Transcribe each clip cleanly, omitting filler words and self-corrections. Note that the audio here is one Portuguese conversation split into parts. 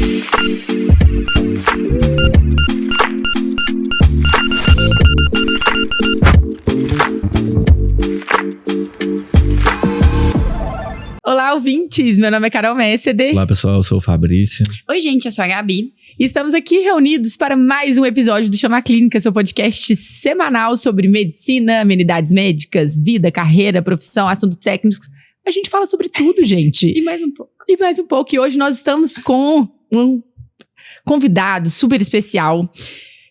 Olá, ouvintes! Meu nome é Carol Messeder. Olá, pessoal. Eu sou o Fabrício. Oi, gente. Eu sou a Gabi. E estamos aqui reunidos para mais um episódio do Chama Clínica, seu podcast semanal sobre medicina, amenidades médicas, vida, carreira, profissão, assuntos técnicos. A gente fala sobre tudo, gente. E mais um pouco. E mais um pouco. E hoje nós estamos com um convidado super especial.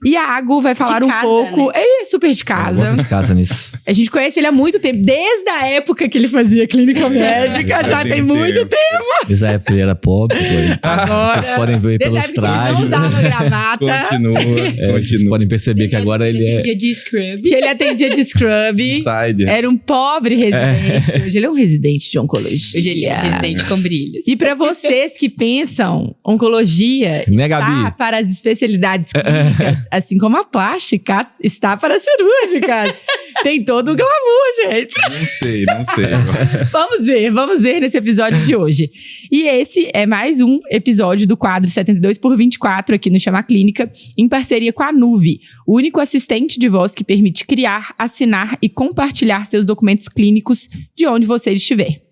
Iago vai falar de casa, um pouco... Né? Ele é super de casa. Eu gosto de casa nisso. A gente conhece ele há muito tempo. Desde a época que ele fazia clínica médica. Já tem muito tempo. Desde a época ele era pobre. Agora, vocês podem ver pelos trajes. Ele não usava gravata. Continua. Vocês podem perceber que agora ele é... Dia de scrub. Que ele atendia de scrub. Insider. Era um pobre residente. Hoje ele é um residente de oncologia. Hoje ele é residente com brilhos. E para vocês que pensam, oncologia Né, está Gabi? para as especialidades clínicas, assim como a plástica está para as cirúrgicas. Tem todo o glamour, gente. Não sei. Vamos ver nesse episódio de hoje. E esse é mais um episódio do quadro 72/24 aqui no Chama Clínica, em parceria com a Nuve, o único assistente de voz que permite criar, assinar e compartilhar seus documentos clínicos de onde você estiver.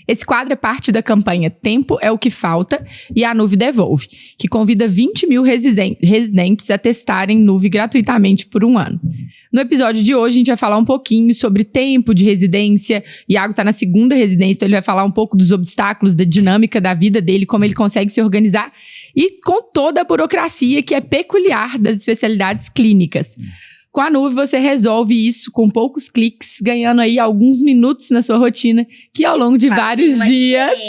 Esse quadro é parte da campanha Tempo é o que Falta e a Nuve Devolve, que convida 20 mil residentes a testarem Nuve gratuitamente por um ano. No episódio de hoje, a gente vai falar um pouquinho sobre tempo de residência. Iago está na segunda residência, então ele vai falar um pouco dos obstáculos, da dinâmica da vida dele, como ele consegue se organizar e com toda a burocracia que é peculiar das especialidades clínicas. Com a Nuve, você resolve isso com poucos cliques, ganhando aí alguns minutos na sua rotina, que ao longo de vários dias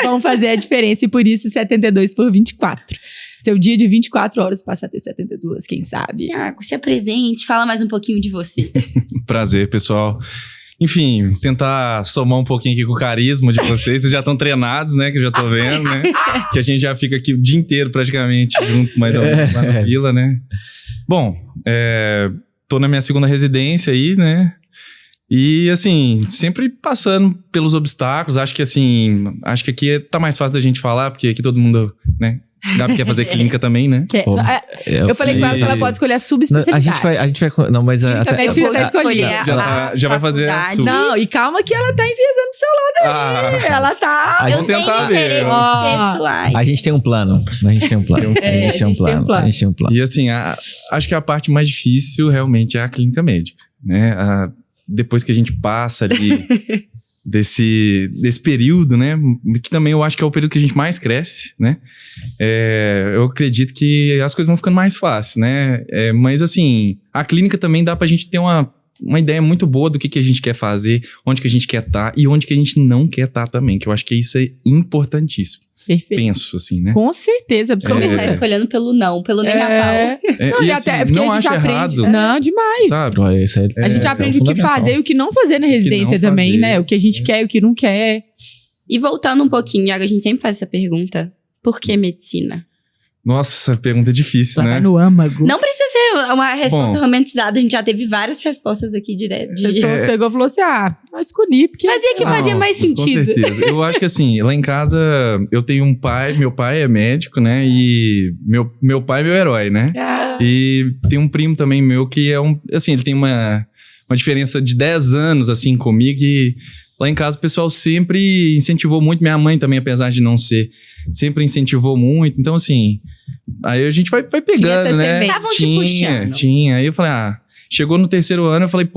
vão fazer a diferença. E por isso, 72/24. Seu dia de 24 horas passa a ter 72, quem sabe? Iago, se apresente, fala mais um pouquinho de você. Prazer, pessoal. Enfim, tentar somar um pouquinho aqui com o carisma de vocês. Vocês já estão treinados, né? Que eu já tô vendo, né? Que a gente já fica aqui o dia inteiro praticamente junto, mais ou menos, lá na vila, né? Bom, tô na minha segunda residência aí, né? E, assim, sempre passando pelos obstáculos. Acho que aqui tá mais fácil da gente falar, porque aqui todo mundo, né? Gabi quer fazer clínica também, né? Eu falei com ela que ela pode escolher a subespecialidade. A gente vai... Não, mas... Já vai fazer a sub. Não, e calma que ela tá enviesando pro seu lado aí. Ela tá... Vamos tentar ver. A gente tem um plano. A gente tem um plano. E, assim, acho que a parte mais difícil realmente é a clínica médica, né? Depois que a gente passa ali... Desse período, né, que também eu acho que é o período que a gente mais cresce, né, eu acredito que as coisas vão ficando mais fáceis, né, mas assim, a clínica também dá pra gente ter uma ideia muito boa do que a gente quer fazer, onde que a gente quer estar e onde que a gente não quer estar também, que eu acho que isso é importantíssimo. Perfeito. Penso, assim, né? Com certeza. Começar escolhendo pelo não, pelo nem a pau. E assim, não acho errado. Não, demais. Sabe? A gente aprende o que fazer e o que não fazer na residência também, né? O que a gente quer e o que não quer. E voltando um pouquinho, Iago, a gente sempre faz essa pergunta. Por que medicina? Nossa, essa pergunta é difícil, Lá né? no âmago. Não precisa ser uma resposta romantizada. A gente já teve várias respostas aqui direto. A pessoa pegou e falou assim, eu escolhi porque... Fazia que fazia mais sentido. Com certeza. Eu acho que assim, lá em casa eu tenho um pai, meu pai é médico, né? E meu pai é meu herói, né? E tem um primo também meu que é ele tem uma diferença de 10 anos, assim, comigo e... Lá em casa o pessoal sempre incentivou muito, minha mãe também, apesar de não ser, sempre incentivou muito. Então, assim, aí a gente vai pegando, né? Estavam te puxando. Tinha. Aí eu falei, chegou no terceiro ano, eu falei,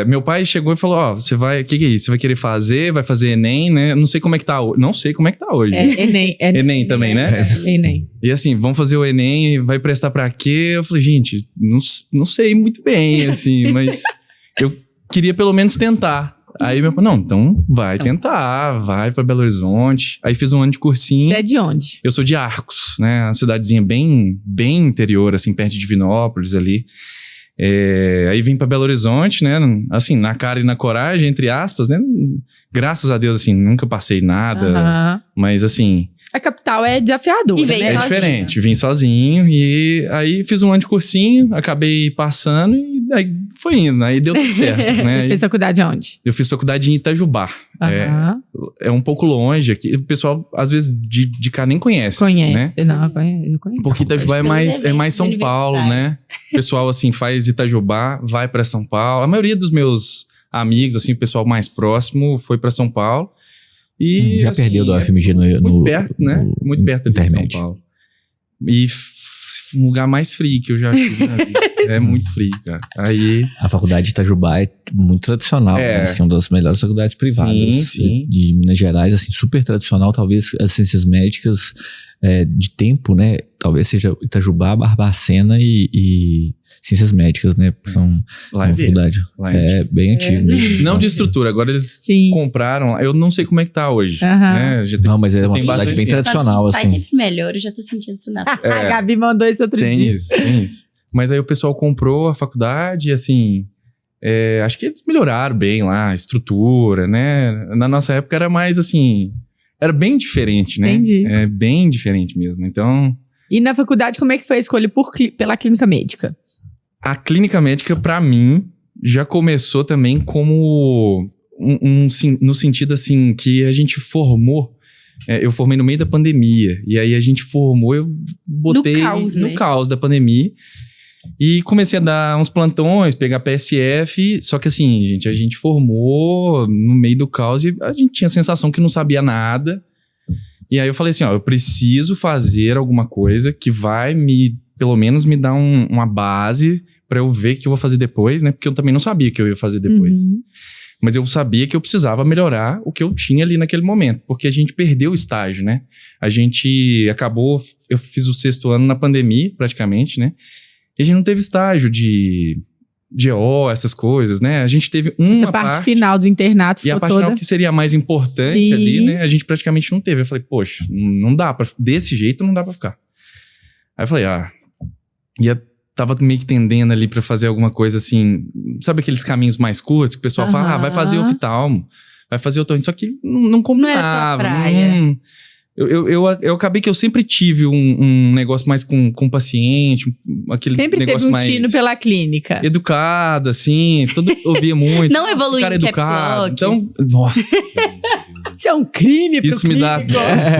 meu pai chegou e falou, você vai, o que é isso? Você vai querer fazer, vai fazer Enem, né? Não sei como é que tá hoje. Não sei como é que tá hoje. Enem. Enem também, né? Enem. E assim, vamos fazer o Enem, vai prestar pra quê? Eu falei, gente, não sei muito bem, assim, mas eu queria pelo menos tentar. Aí meu pai, então vai tentar, vai pra Belo Horizonte. Aí fiz um ano de cursinho. Você é de onde? Eu sou de Arcos, né? Uma cidadezinha bem interior, assim, perto de Divinópolis ali. Aí vim pra Belo Horizonte, né? Assim, na cara e na coragem, entre aspas, né? Graças a Deus, assim, nunca passei nada. Mas, assim... A capital é desafiadora, e veio né? É diferente. Vim sozinho e aí fiz um ano de cursinho, acabei passando e aí foi indo, aí deu tudo certo, né? Fez faculdade onde? Eu fiz faculdade em Itajubá. É um pouco longe aqui. O pessoal, às vezes, de cá nem conhece. Conhece, né? não, eu conheço. Porque Itajubá é mais São Paulo, né? O pessoal, assim, faz Itajubá, vai pra São Paulo. A maioria dos meus amigos, assim, o pessoal mais próximo foi pra São Paulo. E, já assim, perdeu do UFMG no muito perto, né? Muito perto de São Paulo. E um lugar mais frio que eu já tive na vida. É muito frio, cara. Aí... A faculdade de Itajubá é muito tradicional, né? Assim, uma das melhores faculdades privadas de Minas Gerais, assim, super tradicional. Talvez as ciências médicas de tempo, né? Talvez seja Itajubá, Barbacena e ciências médicas, né? São uma faculdade. Bem antiga. Não de estrutura, agora eles compraram. Eu não sei como é que tá hoje. Né? Não, mas é uma faculdade bem tradicional, assim. Sai sempre melhor, eu já tô sentindo isso na A Gabi mandou isso outro dia. Tem isso. Mas aí o pessoal comprou a faculdade e, assim, acho que eles melhoraram bem lá, a estrutura, né? Na nossa época era mais, assim, era bem diferente, né? Entendi. É bem diferente mesmo, então... E na faculdade, como é que foi a escolha pela clínica médica? A clínica médica, pra mim, já começou também como no sentido, assim, que a gente formou. Eu formei no meio da pandemia. E aí a gente formou, eu botei no caos da pandemia. E comecei a dar uns plantões, pegar PSF. Só que assim, gente, a gente formou no meio do caos e a gente tinha a sensação que não sabia nada. E aí eu falei assim, eu preciso fazer alguma coisa que vai pelo menos me dar uma base pra eu ver o que eu vou fazer depois, né? Porque eu também não sabia o que eu ia fazer depois. Mas eu sabia que eu precisava melhorar o que eu tinha ali naquele momento, porque a gente perdeu o estágio, né? A gente acabou... Eu fiz o 6º ano na pandemia, praticamente, né? E a gente não teve estágio de EO, essas coisas, né? A gente teve uma parte final do internato e a parte final que seria a mais importante ali, né? A gente praticamente não teve. Eu falei, poxa, não dá pra... Desse jeito não dá pra ficar. Aí eu falei, tava meio que tendendo ali pra fazer alguma coisa assim... Sabe aqueles caminhos mais curtos que o pessoal fala, vai fazer oftalmo, vai fazer otorrino. Só que não combinava. Não era sua praia. Eu acabei que eu sempre tive um negócio mais com paciente, aquele sempre negócio mais... Sempre teve um tino pela clínica. Educado, assim, ouvia muito. Não evoluiu cara em educado. Então, nossa... Isso é um crime pro Isso me dá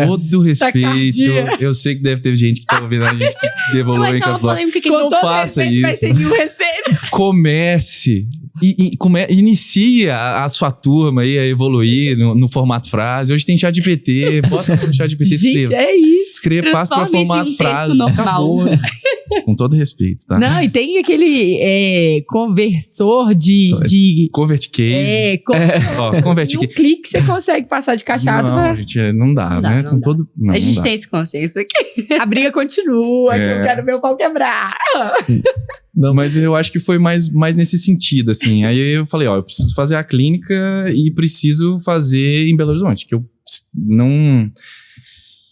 todo respeito. Eu sei que deve ter gente que tá ouvindo a gente que evoluiu em caps lock. Não faça isso. Vai seguir o respeito. Comece. Inicia a sua turma aí a evoluir no formato frase. Hoje tem ChatGPT. Bota no ChatGPT e escreva. É isso. Escreva, passa para formato frase. Normal. Com todo respeito, tá? Não, e tem aquele conversor de Convert case. Convert case. Um clique você consegue passar de caixado. Não, gente, não dá, né? Não dá. Não, a gente não tem esse consenso aqui. A briga continua, que eu quero ver o pau quebrar. Não, mas eu acho que foi mais nesse sentido, assim. Aí eu falei, eu preciso fazer a clínica e preciso fazer em Belo Horizonte, que eu não...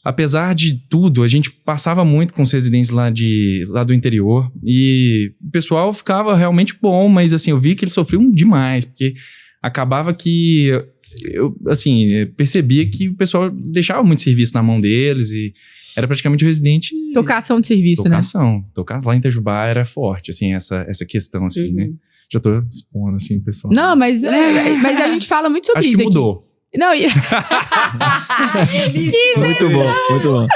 Apesar de tudo, a gente passava muito com os residentes lá do interior e o pessoal ficava realmente bom, mas assim, eu vi que eles sofriam demais, porque acabava que eu, assim, percebia que o pessoal deixava muito serviço na mão deles e era praticamente o residente... Tocação de serviço, Tocação lá em Itajubá era forte, assim, essa questão, assim, né? Já tô expondo, assim, o pessoal. Não, mas a gente fala muito sobre isso aqui. Acho que mudou. Não, muito bom, muito bom.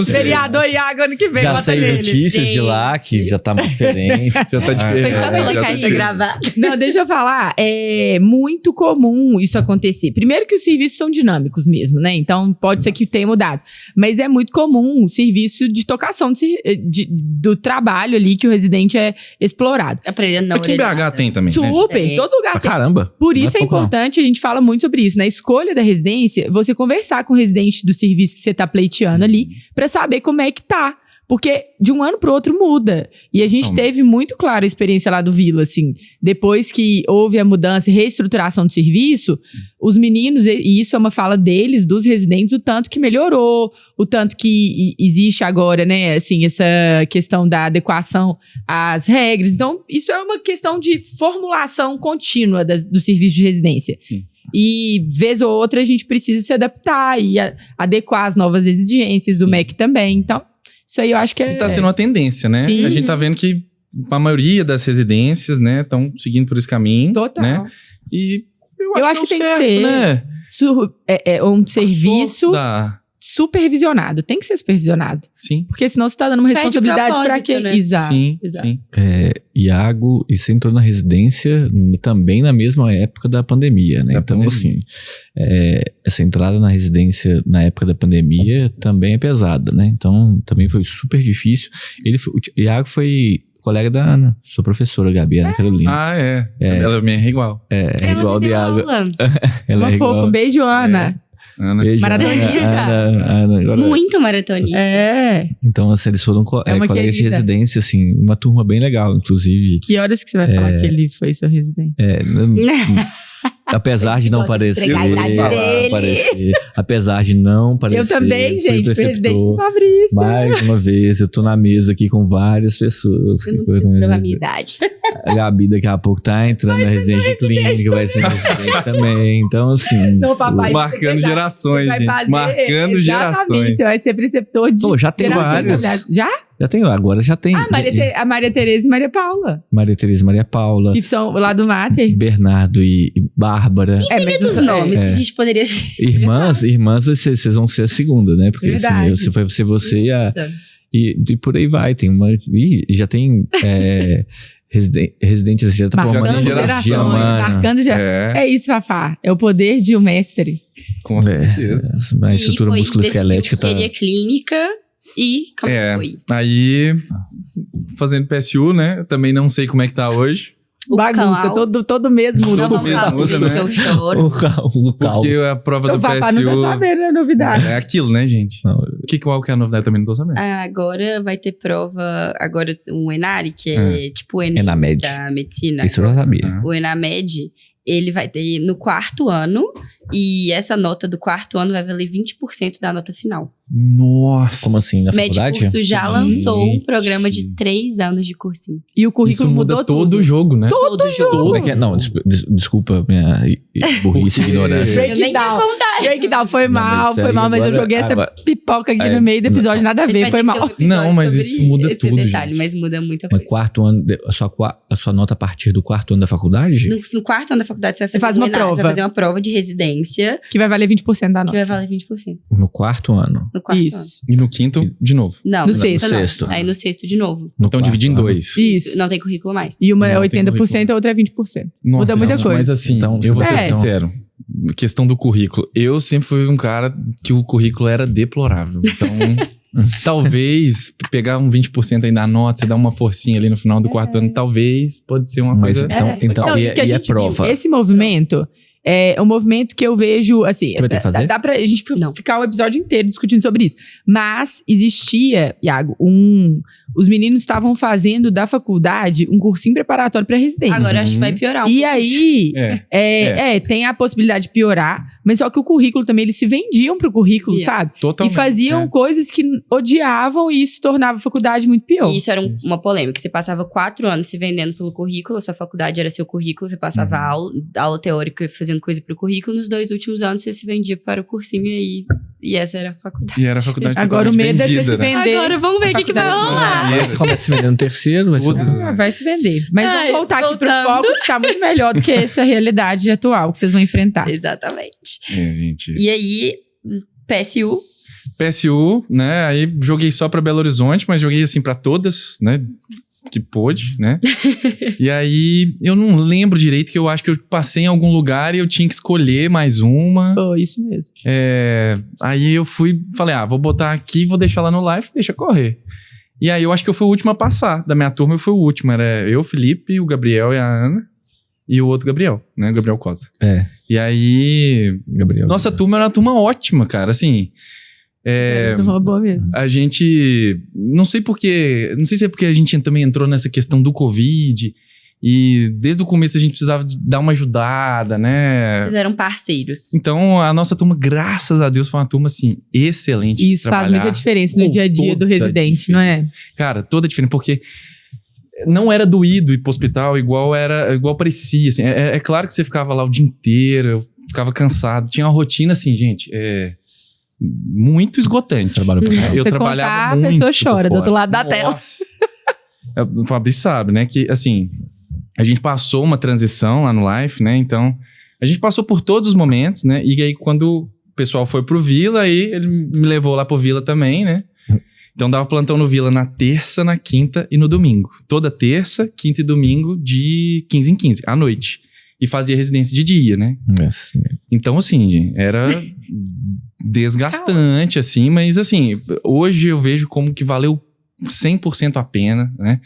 Vereador Iago, ano que vem, já bota sei nele. notícias de lá, que já tá muito diferente. Já tá diferente. Foi só colocar isso gravado. Não, deixa eu falar. É muito comum isso acontecer. Primeiro que os serviços são dinâmicos mesmo, né? Então, pode ser que tenha mudado. Mas é muito comum o serviço de tocação do trabalho ali que o residente é explorado. Aprendendo na Aqui em BH tem também. Super, né? todo lugar tem. Caramba. Por isso é importante, a gente fala muito sobre isso. Na escolha da residência, você conversar com o residente do serviço que você tá pleiteando ali, pra saber como é que tá. Porque de um ano pro outro muda. E a gente teve muito clara a experiência lá do Vila, assim. Depois que houve a mudança e reestruturação do serviço, os meninos, e isso é uma fala deles, dos residentes, o tanto que melhorou, o tanto que existe agora, né, assim, essa questão da adequação às regras. Então, isso é uma questão de formulação contínua do serviço de residência. Sim. E, vez ou outra, a gente precisa se adaptar e adequar as novas exigências, o MEC também. Então, isso aí eu acho que é... E tá sendo uma tendência, né? Sim. A gente tá vendo que a maioria das residências, né, estão seguindo por esse caminho. Total. Né? E eu acho que tem certo, que ser né? Um serviço Da... supervisionado. Tem que ser supervisionado. Sim. Porque senão você tá dando uma Perde responsabilidade pra propósito, quem? né? Exato. Sim, exato. sim. Iago, e você entrou na residência também na mesma época da pandemia, né? Da Então, pandemia. assim, essa entrada na residência na época da pandemia também é pesada, né? Então, também foi super difícil. O Iago foi colega da Ana, sua professora, Gabi, Ana Carolina. Ah, é. Ela me é igual. É Ela igual do deu Iago. aula. Ela Uma é igual. fofa. Um beijo, Ana. Ana. Beijo, Maratonista. Ana, agora- Muito maratonista. É. Então, assim, eles foram É uma colegas de querida. residência, assim, uma turma bem legal, inclusive. Que horas que você vai falar que ele foi seu residente? Apesar de não Gosta de parecer, entregar a idade dele. apesar de não parecer. Eu também, fui gente. Presidente do preceptor. Fabrício. Mais uma vez, eu tô na mesa aqui com várias pessoas. Eu não preciso provar a minha idade. A Gabi daqui a pouco tá entrando na residência de clínica, vai ser residente também. Então, assim. Não, papai. Marcando Você gerações, vai gente. fazer, Marcando exatamente, gerações. Você vai ser preceptor de. Pô, já tem gerações. vários. Já? Já tem, agora já tem. A Maria Tereza e Maria Paula. Maria Tereza e Maria Paula, Que são lá do Mater. Bernardo e Bárbara. Mas Dos nomes que a gente poderia ser. Irmãs, vocês vão ser a segunda, né? Porque Verdade. assim, vai ser você e a. Nossa. E por aí vai. Tem uma. Já tem. Residentes, já tá Marcando formando gerações. Giamana. Marcando gerações. É, É isso, Fafá. É o poder de um mestre. com certeza. A E estrutura foi, musculoesquelética tá. queria clínica e como É. foi? Aí, fazendo PSU, né? Também não sei como é que tá hoje. O Bagunça. caos. Todo mesmo. Não Todo vamos mesmo, falar sobre isso, né? que eu choro. O caos. Porque a prova Então, do Fafá não tá PSU sabendo a novidade. é aquilo, né, gente? Não, Qual que é a novidade? Eu também não tô sabendo. Agora vai ter prova, agora um ENARI, que é tipo o Enem Enamed. da medicina. Isso eu já sabia. Ah. O Enamed, ele vai ter no 4º ano, e essa nota do 4º ano vai valer 20% da nota final. Nossa. Como assim? Na faculdade? Medicurso já lançou um Gente. programa de 3 anos de cursinho. E o Isso currículo muda mudou todo tudo. o jogo, né? Todo jogo. Como é que é? Não, desculpa minha burrice e ignorância. Break Eu nem down. ia contar. Breakdown, foi Não, mas mal, isso foi aí mal, mas eu agora- joguei essa agora- pipoca aqui É, no meio do episódio, nada a ver, foi mal. Não, mas isso muda esse tudo, detalhe, gente. mas muda muita No coisa. 4º ano, a sua nota a partir do 4º ano da faculdade? No 4º ano da faculdade, você vai fazer faz uma ENARI, prova. Você vai fazer uma prova de residência, Que vai valer 20% da que nota. vai valer 20%. No 4º ano. No 4º ano. Isso. E no quinto, de novo. Não, No não, sexto. não. Sexto. Aí no 6º de novo. No Então 4º divide em ano. dois. Isso. Não tem currículo mais. E uma é Não, tem 80%, a outra é 20%. Muda muita gente, coisa. Mas assim, Então, eu vou ser é. sincero. Questão do currículo. Eu sempre fui um cara que o currículo era deplorável. Então, talvez pegar um 20% aí da nota, você dar uma forcinha ali no final do 4º ano, talvez pode ser uma Mas coisa... então Não, e que a a gente prova? viu, esse movimento é um movimento que eu vejo, assim... Você vai ter que fazer? Dá pra gente Não. ficar um episódio inteiro discutindo sobre isso. Mas existia, Iago, os meninos estavam fazendo da faculdade um cursinho preparatório pra residência. Agora acho que vai piorar um E pouco. aí, É, tem a possibilidade de piorar, mas só que o currículo também, eles se vendiam pro currículo, Yeah. sabe? totalmente. E faziam é. coisas que odiavam e isso tornava a faculdade muito pior. E isso era uma polêmica. Você passava 4 anos se vendendo pelo currículo, a sua faculdade era seu currículo, você passava aula teórica fazendo coisa pro currículo, nos 2 últimos anos você se vendia para o cursinho e essa era a faculdade. E era a faculdade Agora o totalmente medo é você vendida, se né? vender. Agora vamos ver o que vai faculdade. rolar. Aí você começa se vendendo no terceiro, vai ser... Todas, Vai se vender. Mas Ai, vamos voltar aqui pro voltando. foco, que tá muito melhor do que essa realidade atual que vocês vão enfrentar. Exatamente. É, gente. E aí, PSU, PSU, né? Aí joguei só pra Belo Horizonte, mas joguei assim pra todas, né? Que pôde, né? E aí eu não lembro direito, que eu acho que eu passei em algum lugar e eu tinha que escolher mais uma. Foi isso mesmo. Aí eu falei, vou botar aqui, vou deixar lá no live, deixa correr. E aí eu acho que eu fui o último a passar. Da minha turma eu fui o último. Era eu, Felipe, o Gabriel e a Ana. E o outro Gabriel, né? O Gabriel Cosa. É, E aí... Gabriel. Nossa turma era uma turma ótima, cara. Assim... Uma boa mesmo. A gente... Não sei se é porque a gente também entrou nessa questão do Covid. E desde o começo a gente precisava dar uma ajudada, né? eles eram parceiros. Então a nossa turma, graças a Deus, foi uma turma, assim, excelente. de Isso faz trabalhar. muita diferença no com dia a dia do toda residente, não é? Cara, toda diferente, porque não era doído ir pro hospital igual parecia, assim. É claro que você ficava lá o dia inteiro, eu ficava cansado. Tinha uma rotina, assim, gente, muito esgotante. Trabalho pra Eu Você trabalhava contar, a muito pessoa chora do por outro fora. lado da tela. Nossa. O Fabrício sabe, né? Que, assim, a gente passou uma transição lá no Life, né? Então, a gente passou por todos os momentos, né? E aí, quando o pessoal foi pro Vila, aí ele me levou lá pro Vila também, né? Então, dava plantão no Vila na terça, na quinta e no domingo. Toda terça, quinta e domingo, de 15 em 15, à noite. E fazia residência de dia, né? Então, assim, era desgastante, assim. Mas, assim, hoje eu vejo como que valeu 100% a pena, né?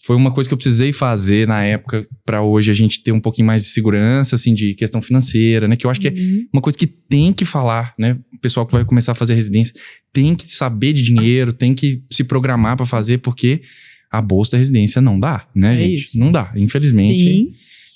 Foi uma coisa que eu precisei fazer na época para hoje a gente ter um pouquinho mais de segurança, assim, de questão financeira, né? Que eu acho que é uma coisa que tem que falar, né? O pessoal que vai começar a fazer residência tem que saber de dinheiro, tem que se programar para fazer, porque a bolsa da residência não dá, né, gente? Isso. Não dá, infelizmente.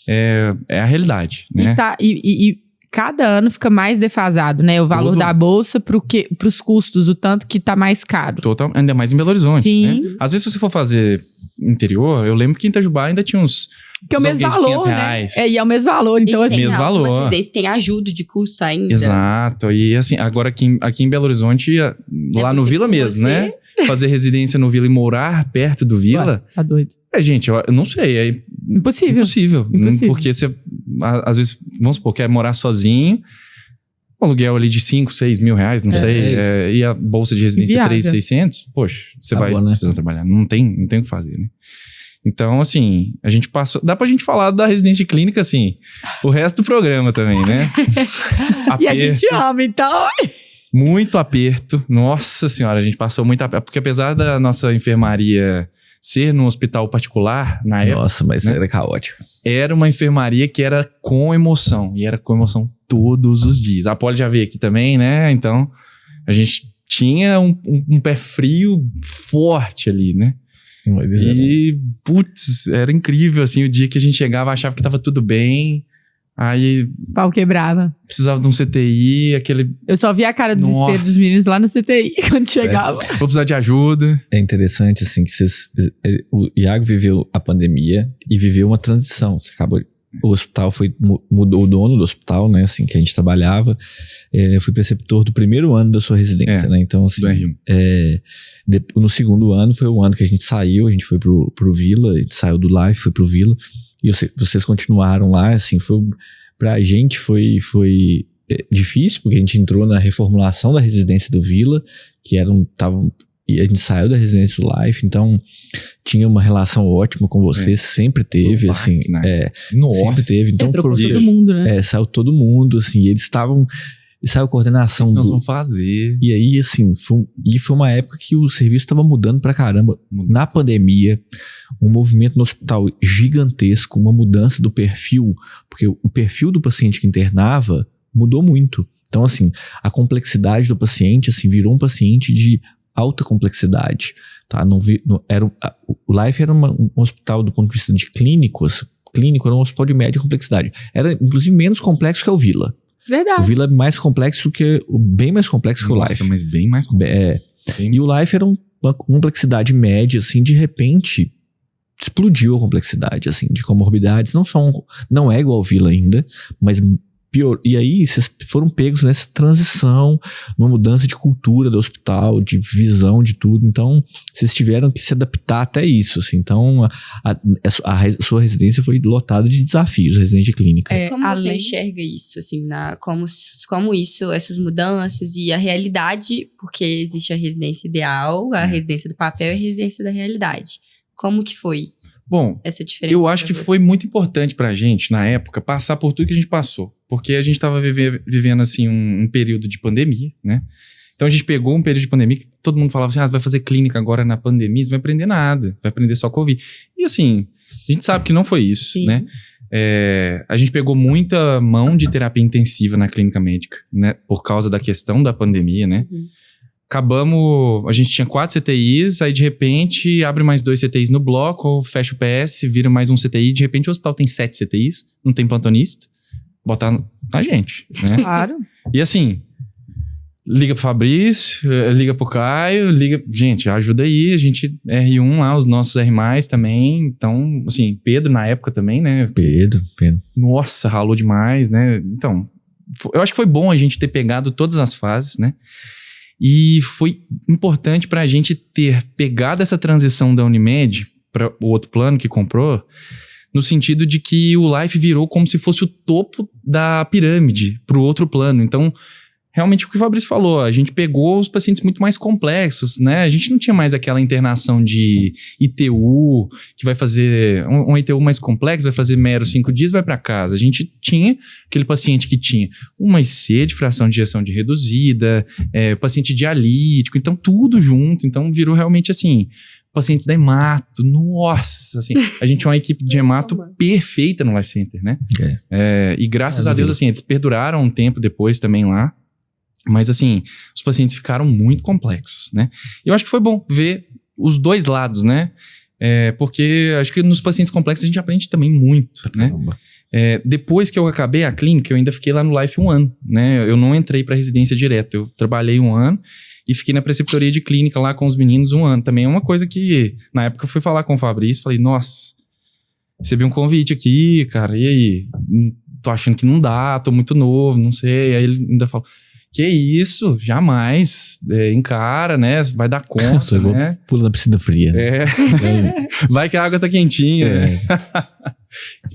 É a realidade, né? E cada ano fica mais defasado, né? O valor da bolsa pros custos, o tanto que tá mais caro. Total, ainda mais em Belo Horizonte, Sim. né? Às vezes, se você for fazer interior, eu lembro que em Itajubá ainda tinha uns... Que é o mesmo valor, né? E é o mesmo valor, então assim... Mesmo valor. Mas tem ajuda de custo ainda. Exato, e assim, agora aqui em Belo Horizonte, lá no Vila mesmo, né? Fazer residência no Vila e morar perto do Vila... Ué, tá doido. Gente, eu não sei, é... Impossível. Porque você, às vezes, vamos supor, quer morar sozinho, um aluguel ali de 5, 6 mil reais, não sei, e a bolsa de residência 3.600, poxa, você vai precisar trabalhar. Não tem o que fazer, né? Então, assim, a gente passou... Dá pra gente falar da residência clínica, assim, o resto do programa também, né? E a gente ama, então... Muito aperto. Nossa senhora, a gente passou muito aperto. Porque apesar da nossa enfermaria ser num hospital particular, na época... Nossa, mas era caótico. Era uma enfermaria que era com emoção. E era com emoção todos os dias. A Poli já veio aqui também, né? Então, a gente tinha um pé frio forte ali, né? E, putz, era incrível, assim, o dia que a gente chegava, achava que tava tudo bem, aí... Pau quebrava. Precisava de um CTI, aquele... Eu só via a cara do desespero dos meninos lá no CTI, quando chegava. Vou precisar de ajuda. É interessante, assim, que o Iago viveu a pandemia e viveu uma transição. Você acabou... O hospital mudou o dono do hospital, né, assim, que a gente trabalhava. Eu fui preceptor do primeiro ano da sua residência, né, então, assim, no segundo ano foi o ano que a gente saiu, a gente foi pro Vila, a gente saiu do Life, foi pro Vila, e vocês continuaram lá, assim, pra gente foi difícil, porque a gente entrou na reformulação da residência do Vila, que e a gente saiu da residência do Life, então tinha uma relação ótima com vocês, sempre teve, assim, né? Sempre teve. Então, trocou todo mundo, né? Saiu todo mundo, assim, eles estavam... Saiu a coordenação nós vamos fazer. E aí, assim, foi uma época que o serviço estava mudando pra caramba. Na pandemia, um movimento no hospital gigantesco, uma mudança do perfil, porque o perfil do paciente que internava mudou muito. Então, assim, a complexidade do paciente, assim, virou um paciente de alta complexidade, tá? O Life era um hospital do ponto de vista de clínico era um hospital de média complexidade. Era, inclusive, menos complexo que o Vila. Verdade. O Vila é mais complexo bem mais complexo que o Life. Mas bem mais complexo. E o Life era uma complexidade média, assim, de repente explodiu a complexidade, assim, de comorbidades. Não é igual ao Vila ainda, mas pior. E aí vocês foram pegos nessa transição, numa mudança de cultura do hospital, de visão de tudo. Então, vocês tiveram que se adaptar até isso, assim. Então, a sua residência foi lotada de desafios, residência clínica. Como você enxerga isso, assim, como isso, essas mudanças e a realidade, porque existe a residência ideal, a residência do papel e a residência da realidade. Como que foi? Bom, essa diferença eu acho que foi muito importante pra gente, na época, passar por tudo que a gente passou. Porque a gente tava vivendo, assim, um período de pandemia, né? Então a gente pegou um período de pandemia que todo mundo falava assim, você vai fazer clínica agora na pandemia, você não vai aprender nada, vai aprender só Covid. E assim, a gente sabe que não foi isso, Sim. né? A gente pegou muita mão de terapia intensiva na clínica médica, né? Por causa da questão da pandemia, né? Acabamos, a gente tinha 4 CTIs, aí de repente abre mais 2 CTIs no bloco, ou fecha o PS, vira mais um CTI, de repente o hospital tem 7 CTIs, não tem plantonista, botar na gente, né? Claro. E assim, liga pro Fabrício, liga pro Caio, gente, ajuda aí, a gente R1 lá, os nossos R+, também, então, assim, Pedro na época também, né? Pedro. Nossa, ralou demais, né? Então, eu acho que foi bom a gente ter pegado todas as fases, né? E foi importante pra gente ter pegado essa transição da Unimed para o outro plano que comprou, no sentido de que o Life virou como se fosse o topo da pirâmide pro outro plano. Então, realmente o que o Fabrício falou, a gente pegou os pacientes muito mais complexos, né? A gente não tinha mais aquela internação de ITU, que vai fazer um ITU mais complexo, vai fazer mero 5 dias, vai para casa. A gente tinha aquele paciente que tinha uma IC de fração de ejeção de reduzida, paciente dialítico, então tudo junto. Então virou realmente assim, pacientes da hemato, nossa, assim, a gente tinha uma equipe de hemato perfeita no Life Center, né? E graças a Deus, assim, eles perduraram um tempo depois também lá. Mas assim, os pacientes ficaram muito complexos, né? E eu acho que foi bom ver os dois lados, né? Porque acho que nos pacientes complexos a gente aprende também muito, né? Depois que eu acabei a clínica, eu ainda fiquei lá no Life 1 ano, né? Eu não entrei para residência direto, eu trabalhei 1 ano e fiquei na preceptoria de clínica lá com os meninos 1 ano. Também é uma coisa que, na época, eu fui falar com o Fabrício, falei, nossa, recebi um convite aqui, cara, e aí? Tô achando que não dá, tô muito novo, não sei. Aí ele ainda falou, que isso, jamais, encara, né, vai dar conta, né? Pula na piscina fria. Né? Vai que a água tá quentinha, né?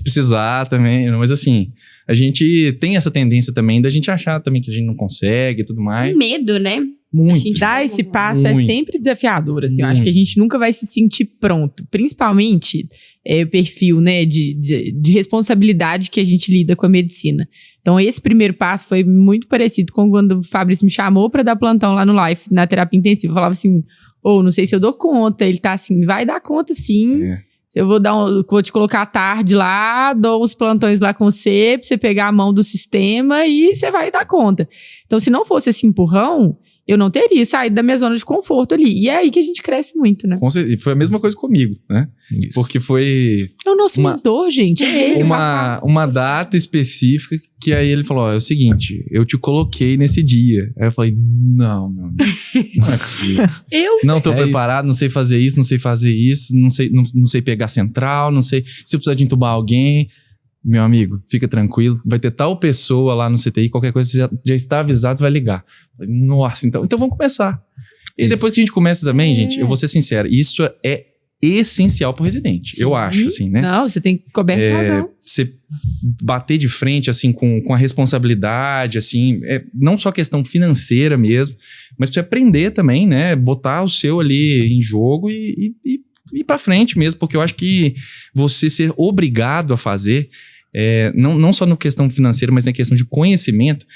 Precisar também, mas assim, a gente tem essa tendência também da gente achar também que a gente não consegue e tudo mais. Medo, né? Muito. Dar esse passo muito. é sempre desafiador, assim. Muito. Eu acho que a gente nunca vai se sentir pronto. Principalmente o perfil, né, de responsabilidade que a gente lida com a medicina. Então, esse primeiro passo foi muito parecido com quando o Fabrício me chamou para dar plantão lá no Life, na terapia intensiva. Eu falava assim, não sei se eu dou conta. Ele tá assim, vai dar conta sim. Eu vou te colocar à tarde lá, dou uns plantões lá com você, pra você pegar a mão do sistema e você vai dar conta. Então, se não fosse esse empurrão, eu não teria saído da minha zona de conforto ali. E é aí que a gente cresce muito, né? E foi a mesma coisa comigo, né? Isso. Porque foi... É o nosso mentor, gente. É ele. Uma data específica que aí ele falou, é o seguinte, eu te coloquei nesse dia. Aí eu falei, não, meu amigo, não é possível. Não tô preparado, não sei fazer isso, não sei pegar central, não sei se eu precisar de entubar alguém. Meu amigo, fica tranquilo, vai ter tal pessoa lá no CTI, qualquer coisa você já está avisado, vai ligar. Nossa, então vamos começar. E depois que a gente começa também, gente, eu vou ser sincero, isso é essencial pro residente, eu acho, assim, né? Não, você tem coberto de razão. Você bater de frente, assim, com a responsabilidade, assim, não só questão financeira mesmo, mas pra você aprender também, né? Botar o seu ali em jogo e ir pra frente mesmo, porque eu acho que você ser obrigado a fazer, não só na questão financeira, mas na questão de conhecimento,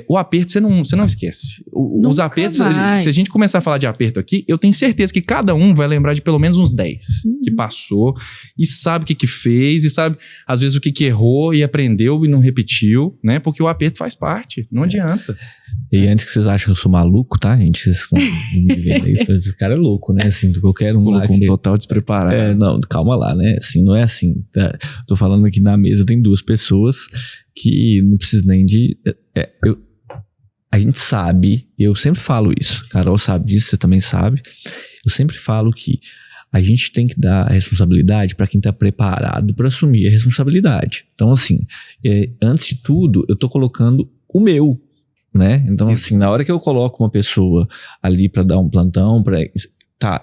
o aperto você não esquece. Os apertos, se a gente começar a falar de aperto aqui, eu tenho certeza que cada um vai lembrar de pelo menos uns 10 que passou e sabe o que fez e sabe, às vezes, o que errou e aprendeu e não repetiu, né? Porque o aperto faz parte, não adianta. E antes que vocês acham que eu sou maluco, tá, gente? Vocês estão me vendo aí. Esse cara é louco, né? Assim, qualquer um lá. Com total despreparado. Não, calma lá, né? Assim, não é assim. Tá? Tô falando aqui na mesa, tem 2 pessoas que não precisa nem de... a gente sabe, eu sempre falo isso. Carol sabe disso, você também sabe. Eu sempre falo que a gente tem que dar a responsabilidade para quem tá preparado para assumir a responsabilidade. Então, assim, antes de tudo, eu tô colocando o meu, né? Então, assim, na hora que eu coloco uma pessoa ali para dar um plantão,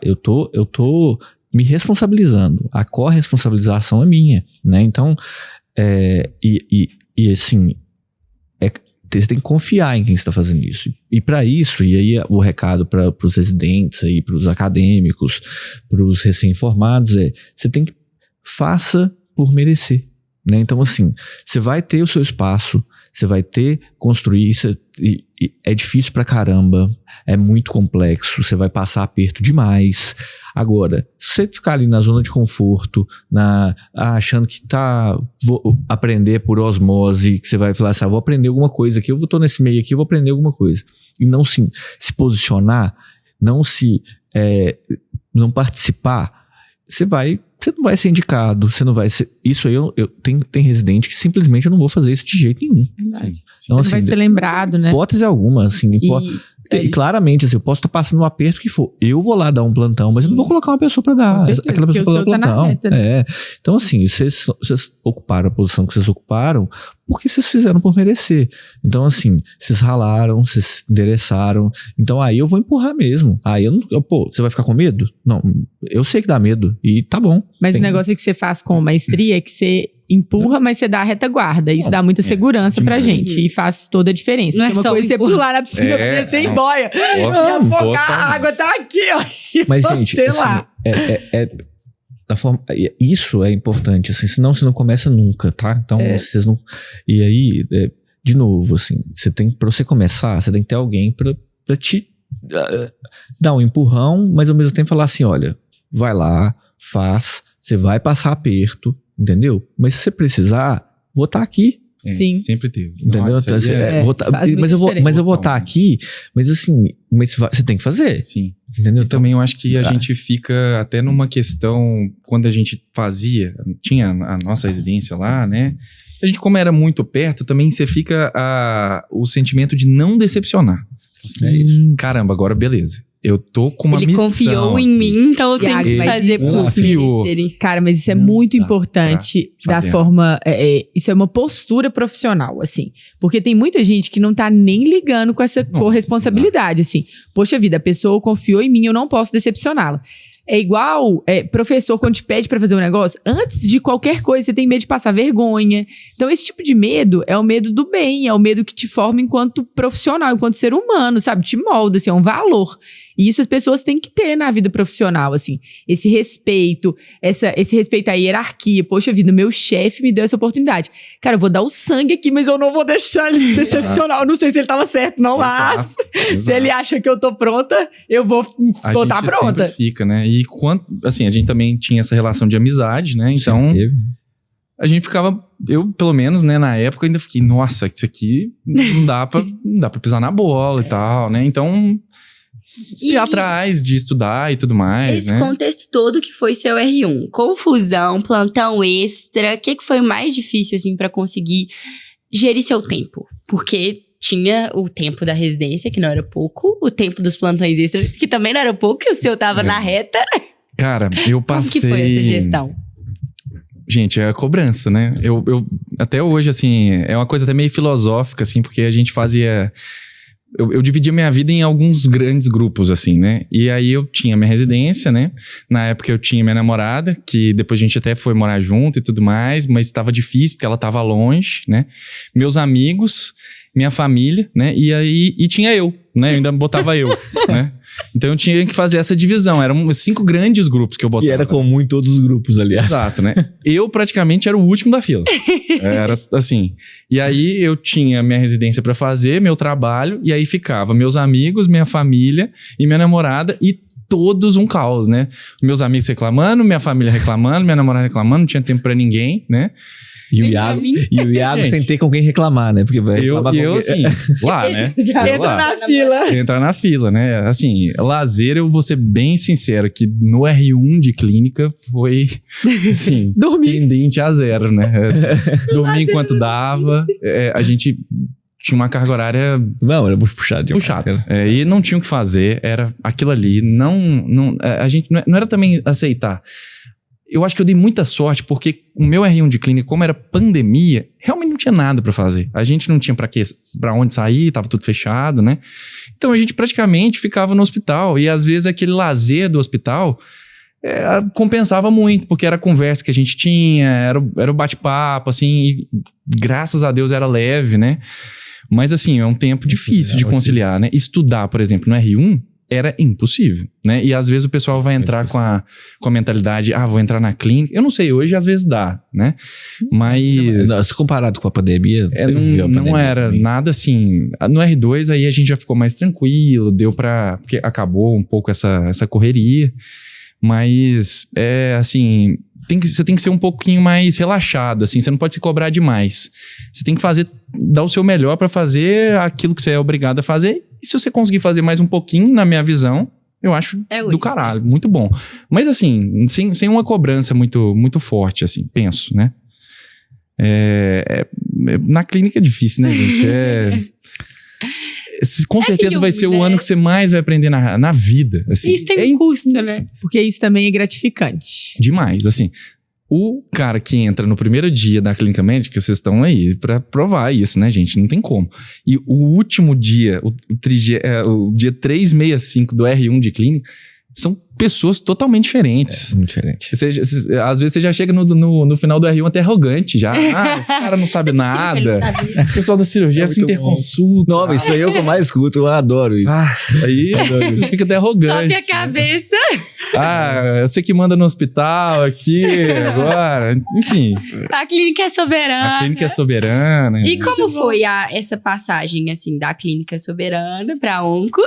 eu tô me responsabilizando. A corresponsabilização é minha, né? Então, assim, você tem que confiar em quem está fazendo isso. E para isso, e aí o recado para os residentes, para os acadêmicos, para os recém-formados, você tem que faça por merecer. Né? Então, assim, você vai ter o seu espaço, você vai construir, e é difícil pra caramba, é muito complexo, você vai passar aperto demais. Agora, se você ficar ali na zona de conforto, achando que vou aprender por osmose, que você vai falar assim, vou aprender alguma coisa aqui, eu tô nesse meio aqui, eu vou aprender alguma coisa. E não se posicionar, não participar, você não vai ser indicado, você não vai ser... Isso aí, tem residente que simplesmente eu não vou fazer isso de jeito nenhum. Sim. Então, você não vai ser lembrado, né? Hipótese alguma, assim. claramente, assim, eu posso estar passando um aperto que for. Eu vou lá dar um plantão, mas eu não vou colocar uma pessoa pra dar. Aquela pessoa pra dar o plantão. Reta, né? Então, assim, vocês ocuparam a posição que vocês ocuparam porque vocês fizeram por merecer. Então, assim, vocês ralaram, vocês se endereçaram. Então, aí eu vou empurrar mesmo. Aí você vai ficar com medo? Não, eu sei que dá medo. E tá bom. Mas o negócio é que você faz com maestria é que você empurra, mas você dá a retaguarda. Isso dá muita segurança pra gente e faz toda a diferença. Não é uma só coisa você pular na piscina sem boia e afogar, a água tá aqui, ó. Mas, gente, assim, da forma, isso é importante, assim, senão você não começa nunca, tá? Então, vocês não... E aí, de novo, assim, pra você começar, você tem que ter alguém pra te dar um empurrão, mas ao mesmo tempo falar assim, olha, vai lá, faz, você vai passar aperto, entendeu? Mas se você precisar, vou estar aqui. Sim. Sempre teve. Entendeu? Mas eu vou estar aqui, mas assim, você tem que fazer. Sim. Entendeu? E também eu acho que a gente fica até numa questão, quando a gente tinha a nossa residência lá, né? A gente, como era muito perto, também você fica o sentimento de não decepcionar. Assim, caramba, agora beleza. Eu tô com uma missão. Ele confiou em mim, então eu tenho que fazer por merecer. Cara, mas isso é muito importante da forma... isso é uma postura profissional, assim. Porque tem muita gente que não tá nem ligando com essa corresponsabilidade, assim. Poxa vida, a pessoa confiou em mim, eu não posso decepcioná-la. É igual professor quando te pede pra fazer um negócio, antes de qualquer coisa você tem medo de passar vergonha. Então esse tipo de medo é o medo do bem, é o medo que te forma enquanto profissional, enquanto ser humano, sabe? Te molda, assim, é um valor. E isso as pessoas têm que ter na vida profissional, assim. Esse respeito, esse respeito à hierarquia. Poxa vida, o meu chefe me deu essa oportunidade. Cara, eu vou dar o sangue aqui, mas eu não vou deixar ele se decepcionar. Eu não sei se ele tava certo, não, mas se ele acha que eu tô pronta, eu vou estar pronta. Sempre fica, né? E assim, a gente também tinha essa relação de amizade, né? Então, a gente ficava, eu pelo menos, né, na época ainda fiquei, nossa, isso aqui não dá pra pisar na bola e tal, né? Então, ir atrás de estudar e tudo mais, esse contexto todo que foi seu R1, confusão, plantão extra, o que foi mais difícil, assim, pra conseguir gerir seu tempo? Porque tinha o tempo da residência, que não era pouco, o tempo dos plantões extras, que também não era pouco, e o seu tava na reta. Cara, eu passei... Como que foi essa gestão? Gente, é a cobrança, né? Eu até hoje, assim, é uma coisa até meio filosófica, assim, porque a gente fazia... Eu dividia minha vida em alguns grandes grupos, assim, né? E aí eu tinha minha residência, né? Na época eu tinha minha namorada, que depois a gente até foi morar junto e tudo mais, mas estava difícil porque ela estava longe, né? Meus amigos, minha família, né? E tinha eu, né? Eu ainda botava eu, né? Então eu tinha que fazer essa divisão. Eram 5 grandes grupos que eu botava. E era comum em todos os grupos, aliás. Exato, né? Eu praticamente era o último da fila. Era assim. E aí eu tinha minha residência pra fazer, meu trabalho, e aí ficava meus amigos, minha família e minha namorada e todos um caos, né? Meus amigos reclamando, minha família reclamando, minha namorada reclamando, não tinha tempo pra ninguém, né? E o Iago sem ter com quem reclamar, né? Porque vai reclamar eu assim, lá, né? Entra na fila, né? Assim, lazer, eu vou ser bem sincero, que no R1 de clínica foi, assim, tendente a 0, né? Dormir enquanto dava, a gente tinha uma carga horária... Não, era puxado. E não tinha o que fazer, era aquilo ali. A gente não era também aceitar. Eu acho que eu dei muita sorte, porque o meu R1 de clínica, como era pandemia, realmente não tinha nada pra fazer. A gente não tinha pra onde sair, tava tudo fechado, né? Então a gente praticamente ficava no hospital. E às vezes aquele lazer do hospital compensava muito, porque era a conversa que a gente tinha, era o bate-papo, assim, e graças a Deus era leve, né? Mas assim, é um tempo difícil de conciliar, né? Estudar, por exemplo, no R1, era impossível, né? E às vezes o pessoal vai entrar com a mentalidade, vou entrar na clínica. Eu não sei, hoje às vezes dá, né? Mas... Se comparado com a pandemia... não era nada assim... No R2 aí a gente já ficou mais tranquilo, deu pra... Porque acabou um pouco essa correria. Mas, assim... Você tem que ser um pouquinho mais relaxado, assim. Você não pode se cobrar demais. Você tem que dar o seu melhor pra fazer aquilo que você é obrigado a fazer. E se você conseguir fazer mais um pouquinho, na minha visão, eu acho do caralho, muito bom. Mas assim, sem uma cobrança muito, muito forte, assim, penso, né? Na clínica é difícil, né, gente? com certeza vai ser o né? ano que você mais vai aprender na vida. Assim. Isso tem um custo, né? Porque isso também é gratificante. Demais, assim. O cara que entra no primeiro dia da clínica médica, vocês estão aí pra provar isso, né, gente? Não tem como. E o último dia, o dia 365 do R1 de clínica, são pessoas totalmente diferentes. Muito diferente. Às vezes você já chega no final do R1 até arrogante já. Esse cara não sabe nada. O pessoal da cirurgia se interconsulta. Não, isso aí é o que eu mais escuto, eu adoro isso. Aí você fica até arrogante. Sobe a cabeça. Você que manda no hospital aqui, agora. Enfim. A clínica é soberana. A clínica é soberana. E como foi essa passagem, assim, da clínica soberana pra onco?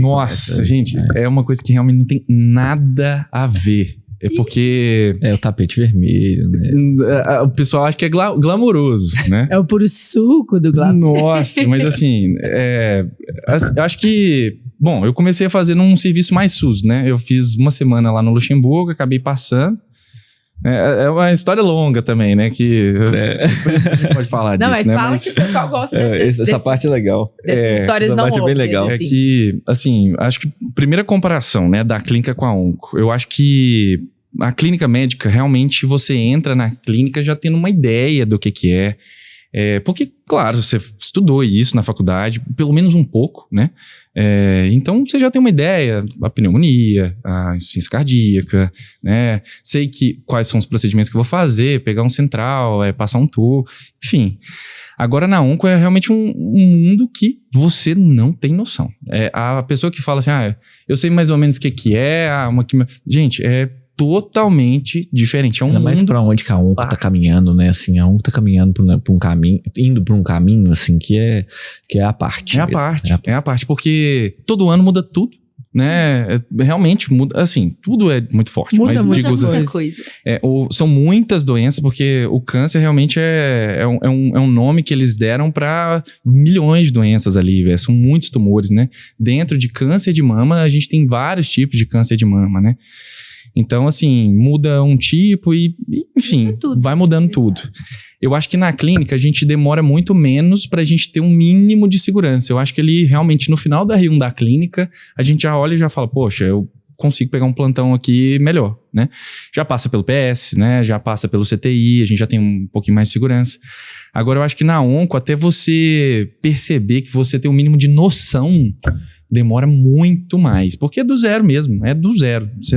Nossa, gente, é uma coisa que realmente não tem nada a ver. É porque... É o tapete vermelho, né? O pessoal acha que é glamouroso, né? É o puro suco do glamour. Nossa, mas assim, eu acho que... Bom, eu comecei a fazer num serviço mais SUS, né? Eu fiz uma semana lá no Luxemburgo, acabei passando. É uma história longa também, né? Que a gente pode falar disso, mas né? Fala que o pessoal gosta essa parte é legal. Dessas histórias não parte é bem legal. Assim. É que, assim, acho que primeira comparação, né, da clínica com a onco. Eu acho que a clínica médica, realmente, você entra na clínica já tendo uma ideia do que é. Porque, claro, você estudou isso na faculdade, pelo menos um pouco, né? Então, você já tem uma ideia, a pneumonia, a insuficiência cardíaca, né? Sei quais são os procedimentos que eu vou fazer, pegar um central, passar um tubo, enfim. Agora, na onco é realmente um mundo que você não tem noção. A pessoa que fala assim, eu sei mais ou menos o que é, gente, é totalmente diferente. Ainda mais pra onde que a onco tá caminhando, né? Assim, a onco tá caminhando por um caminho, indo por um caminho, assim, que é a parte. É a parte, porque todo ano muda tudo, né? Realmente muda, assim, tudo é muito forte. Muda muita coisa. São muitas doenças, porque o câncer realmente é um nome que eles deram para milhões de doenças ali, véio. São muitos tumores, né? Dentro de câncer de mama, a gente tem vários tipos de câncer de mama, né? Então, assim, muda um tipo e enfim, vai mudando tudo. Eu acho que na clínica a gente demora muito menos pra gente ter um mínimo de segurança. Eu acho que ele realmente, no final da R1 da clínica, a gente já olha e já fala, poxa, eu consigo pegar um plantão aqui melhor, né? Já passa pelo PS, né? Já passa pelo CTI, a gente já tem um pouquinho mais de segurança. Agora, eu acho que na onco, até você perceber que você tem um mínimo de noção, demora muito mais, porque é do zero mesmo, é do zero. Você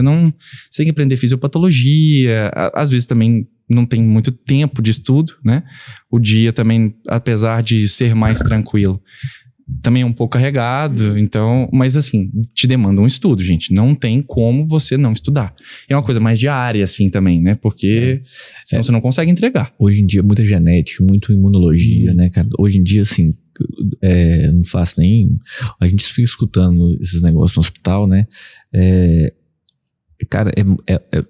tem que aprender fisiopatologia, às vezes também não tem muito tempo de estudo, né? O dia também, apesar de ser mais tranquilo, também é um pouco carregado, então, mas assim, te demanda um estudo, gente. Não tem como você não estudar. É uma coisa mais diária, assim, também, né? Porque senão você não consegue entregar. Hoje em dia, muita genética, muito imunologia, né, cara? Hoje em dia, assim, não faço nem... A gente fica escutando esses negócios no hospital, né? Cara,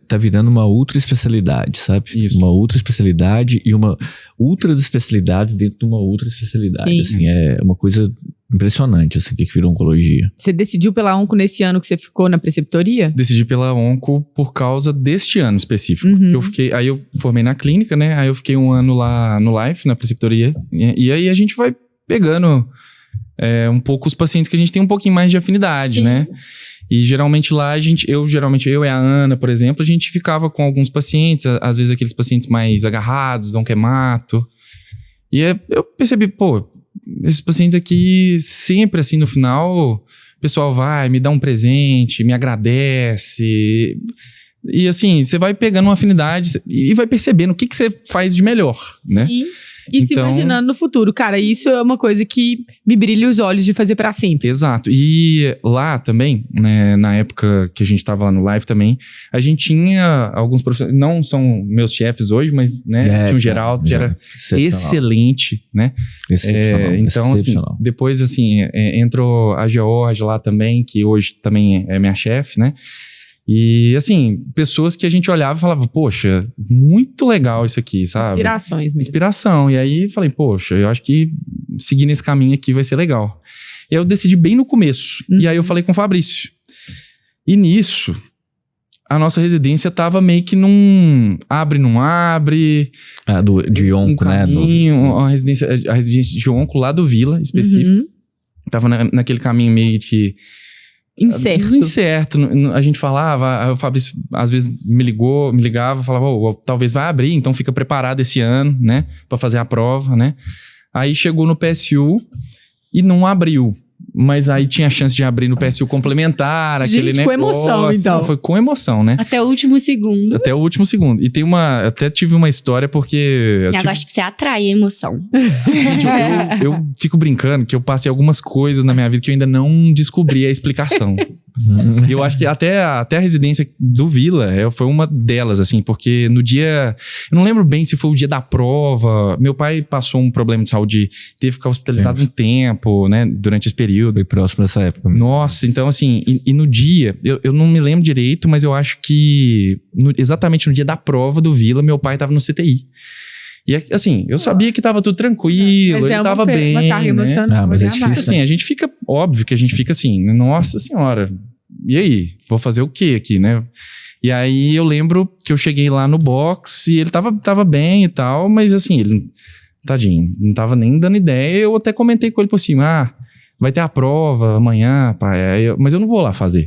tá virando uma ultra especialidade, sabe? Isso. Uma ultra especialidade e uma ultra especialidade dentro de uma ultra especialidade. Sim. Assim, é uma coisa impressionante, assim, que virou oncologia. Você decidiu pela onco nesse ano que você ficou na preceptoria? Decidi pela onco por causa deste ano específico. Uhum. Aí eu formei na clínica, né? Aí eu fiquei um ano lá no Life, na preceptoria. E aí a gente vai pegando um pouco os pacientes que a gente tem um pouquinho mais de afinidade, né? E geralmente lá eu e a Ana, por exemplo, a gente ficava com alguns pacientes, às vezes aqueles pacientes mais agarrados, não quer mato. E eu percebi, esses pacientes aqui, sempre assim no final, o pessoal vai, me dá um presente, me agradece. E assim, você vai pegando uma afinidade e vai percebendo o que você faz de melhor, né? Sim. E se imaginando no futuro. Cara, isso é uma coisa que me brilha os olhos de fazer pra sempre. Exato. E lá também, né, na época que a gente tava lá no Live também, a gente tinha alguns professores, não são meus chefes hoje, mas né, tinha um Geraldo que era excelente, né? Então, assim, depois assim, entrou a Georgia lá também, que hoje também é minha chefe, né? E, assim, pessoas que a gente olhava e falava, poxa, muito legal isso aqui, sabe? Inspirações mesmo. Inspiração. E aí, falei, poxa, eu acho que seguir nesse caminho aqui vai ser legal. E aí eu decidi bem no começo. E aí eu falei com o Fabrício. E nisso, a nossa residência tava meio que num abre, não abre. De onco, né? A residência de onco lá do Vila, específico. tava naquele caminho meio que... Incerto. A gente falava, o Fabrício às vezes me ligava, falava, talvez vai abrir, então fica preparado esse ano, né? Pra fazer a prova, né? Aí chegou no PSU e não abriu. Mas aí tinha chance de abrir no PSU complementar, aquele negócio. Com emoção, então. Foi com emoção, né? Até o último segundo. Até o último segundo. E até tive uma história porque... Eu acho que você atrai a emoção. Gente, eu fico brincando que eu passei algumas coisas na minha vida que eu ainda não descobri a explicação. E eu acho que até a residência do Vila foi uma delas, assim, porque no dia... Eu não lembro bem se foi o dia da prova. Meu pai passou um problema de saúde, teve que ficar hospitalizado um tempo, né, durante esse período. Foi próximo dessa época. Nossa, então assim, e no dia, eu não me lembro direito, mas eu acho que exatamente no dia da prova do Vila, meu pai tava no CTI. E assim, eu sabia que tava tudo tranquilo, ele tava bem, uma carga emocional, mas é difícil. Assim, a gente fica, óbvio que a gente fica assim, nossa senhora, e aí? Vou fazer o quê aqui, né? E aí eu lembro que eu cheguei lá no box e ele tava bem e tal, mas assim, ele, tadinho, não tava nem dando ideia. Eu até comentei com ele por cima, vai ter a prova amanhã, pai, mas eu não vou lá fazer.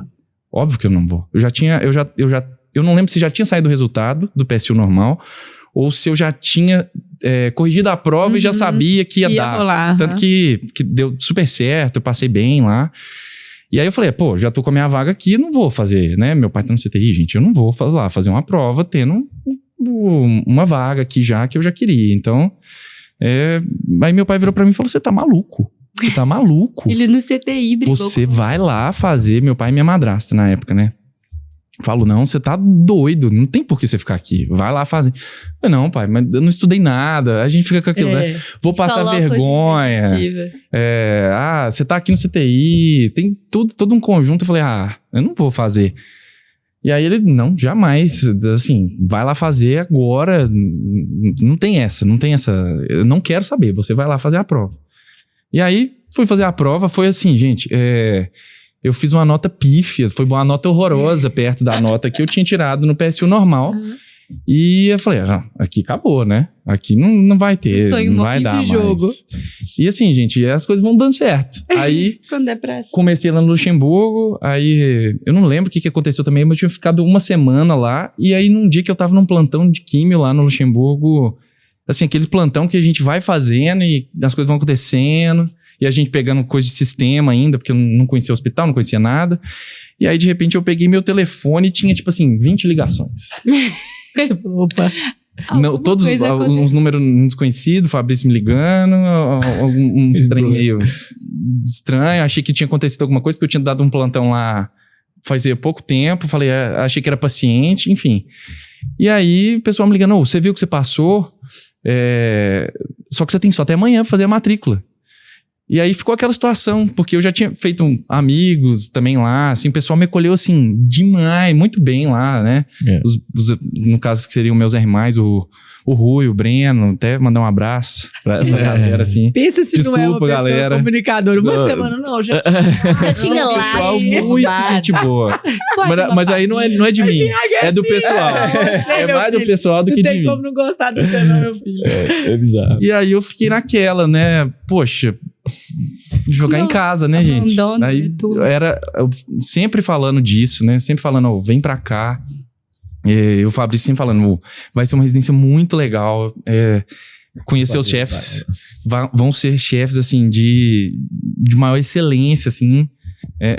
Óbvio que eu não vou. Eu não lembro se já tinha saído o resultado do PSU normal, ou se eu já tinha corrigido a prova e já sabia que ia dar. Rolar, Tanto que deu super certo, eu passei bem lá. E aí eu falei, já tô com a minha vaga aqui, não vou fazer, né? Meu pai tá no CTI, gente, eu não vou lá fazer uma prova tendo uma vaga aqui já que eu já queria. Então, aí meu pai virou pra mim e falou, você tá maluco? Você tá maluco? Ele no CTI brigou. Você vai lá fazer, meu pai e minha madrasta na época, né? Falo, não, você tá doido, não tem por que você ficar aqui, vai lá fazer. Eu, não, pai, mas eu não estudei nada, a gente fica com aquilo, né? Vou passar vergonha. Você tá aqui no CTI, tem todo um conjunto. Eu falei, eu não vou fazer. E aí ele, não, jamais, assim, vai lá fazer agora, não tem essa, eu não quero saber, você vai lá fazer a prova. E aí, fui fazer a prova, foi assim, gente, eu fiz uma nota pífia, foi uma nota horrorosa perto da nota que eu tinha tirado no PSU normal. E eu falei, aqui acabou, né? Aqui não vai ter, não vai dar mais. Jogo. E assim, gente, as coisas vão dando certo. Aí, quando é pra comecei lá no Luxemburgo, aí eu não lembro o que aconteceu também, mas eu tinha ficado uma semana lá. E aí, num dia que eu tava num plantão de químio lá no Luxemburgo, assim, aquele plantão que a gente vai fazendo e as coisas vão acontecendo, e a gente pegando coisa de sistema ainda, porque eu não conhecia o hospital, não conhecia nada. E aí, de repente, eu peguei meu telefone e tinha, tipo assim, 20 ligações. Opa. Não, todos uns números desconhecidos, Fabrício me ligando, um trem meio estranho. Achei que tinha acontecido alguma coisa, porque eu tinha dado um plantão lá fazia pouco tempo. Falei, achei que era paciente, enfim. E aí, o pessoal me ligando, você viu que você passou? Só que você tem só até amanhã pra fazer a matrícula. E aí ficou aquela situação, porque eu já tinha feito amigos também lá, assim, o pessoal me acolheu, assim, demais, muito bem lá, né? No caso que seriam meus irmãos, o Rui, o Breno, até mandar um abraço pra galera, assim. Pensa se desculpa, não é uma pessoa galera. Comunicadora. Uma semana não, já tinha lá. Pessoal muito gente boa. Mas aí não é de mim, é do pessoal. É mais do pessoal do que de mim. Não tem como não gostar do seu, não, meu filho. É bizarro. E aí eu fiquei naquela, né? Poxa, jogar em casa, né, gente? Aí eu sempre falando disso, né? Sempre falando, vem pra cá. E o Fabrício sempre falando, vai ser uma residência muito legal. Conhecer os chefes. Vão ser chefes, assim, de maior excelência, assim.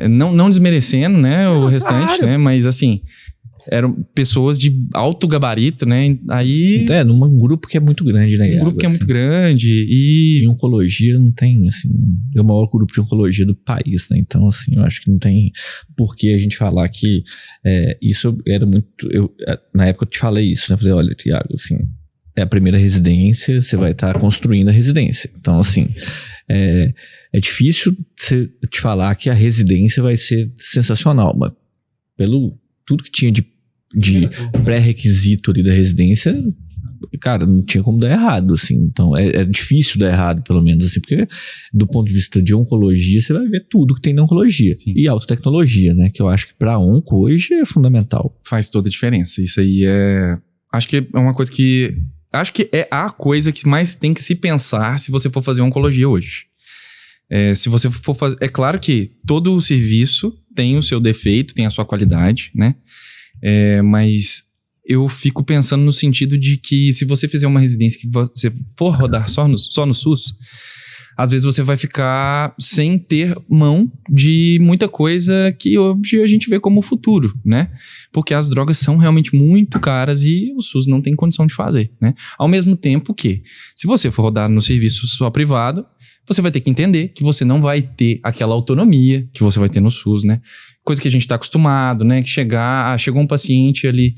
Não desmerecendo, né, o restante, né? Mas, assim, eram pessoas de alto gabarito, né? Aí... num grupo que é muito grande, né? Um grupo que é muito grande e... Em oncologia não tem, assim... É o maior grupo de oncologia do país, né? Então, assim, eu acho que não tem por que a gente falar que... isso era muito... na época eu te falei isso, né? Eu falei, olha, Thiago, assim... É a primeira residência, você vai estar construindo a residência. Então, assim... É difícil te falar que a residência vai ser sensacional, mas pelo tudo que tinha de pré-requisito ali da residência, cara, não tinha como dar errado, assim. Então, é difícil dar errado, pelo menos, assim, porque do ponto de vista de oncologia, você vai ver tudo que tem na oncologia. Sim. E alta tecnologia, né, que eu acho que pra onco hoje é fundamental. Faz toda a diferença. Isso aí acho que é uma coisa que... Acho que é a coisa que mais tem que se pensar se você for fazer oncologia hoje. Se você for fazer... É claro que todo o serviço tem o seu defeito, tem a sua qualidade, né? Mas eu fico pensando no sentido de que se você fizer uma residência que você for rodar só no SUS, às vezes você vai ficar sem ter mão de muita coisa que hoje a gente vê como futuro, né? Porque as drogas são realmente muito caras e o SUS não tem condição de fazer, né? Ao mesmo tempo que, se você for rodar no serviço só privado, você vai ter que entender que você não vai ter aquela autonomia que você vai ter no SUS, né? Coisa que a gente está acostumado, né? Que chegou um paciente ali...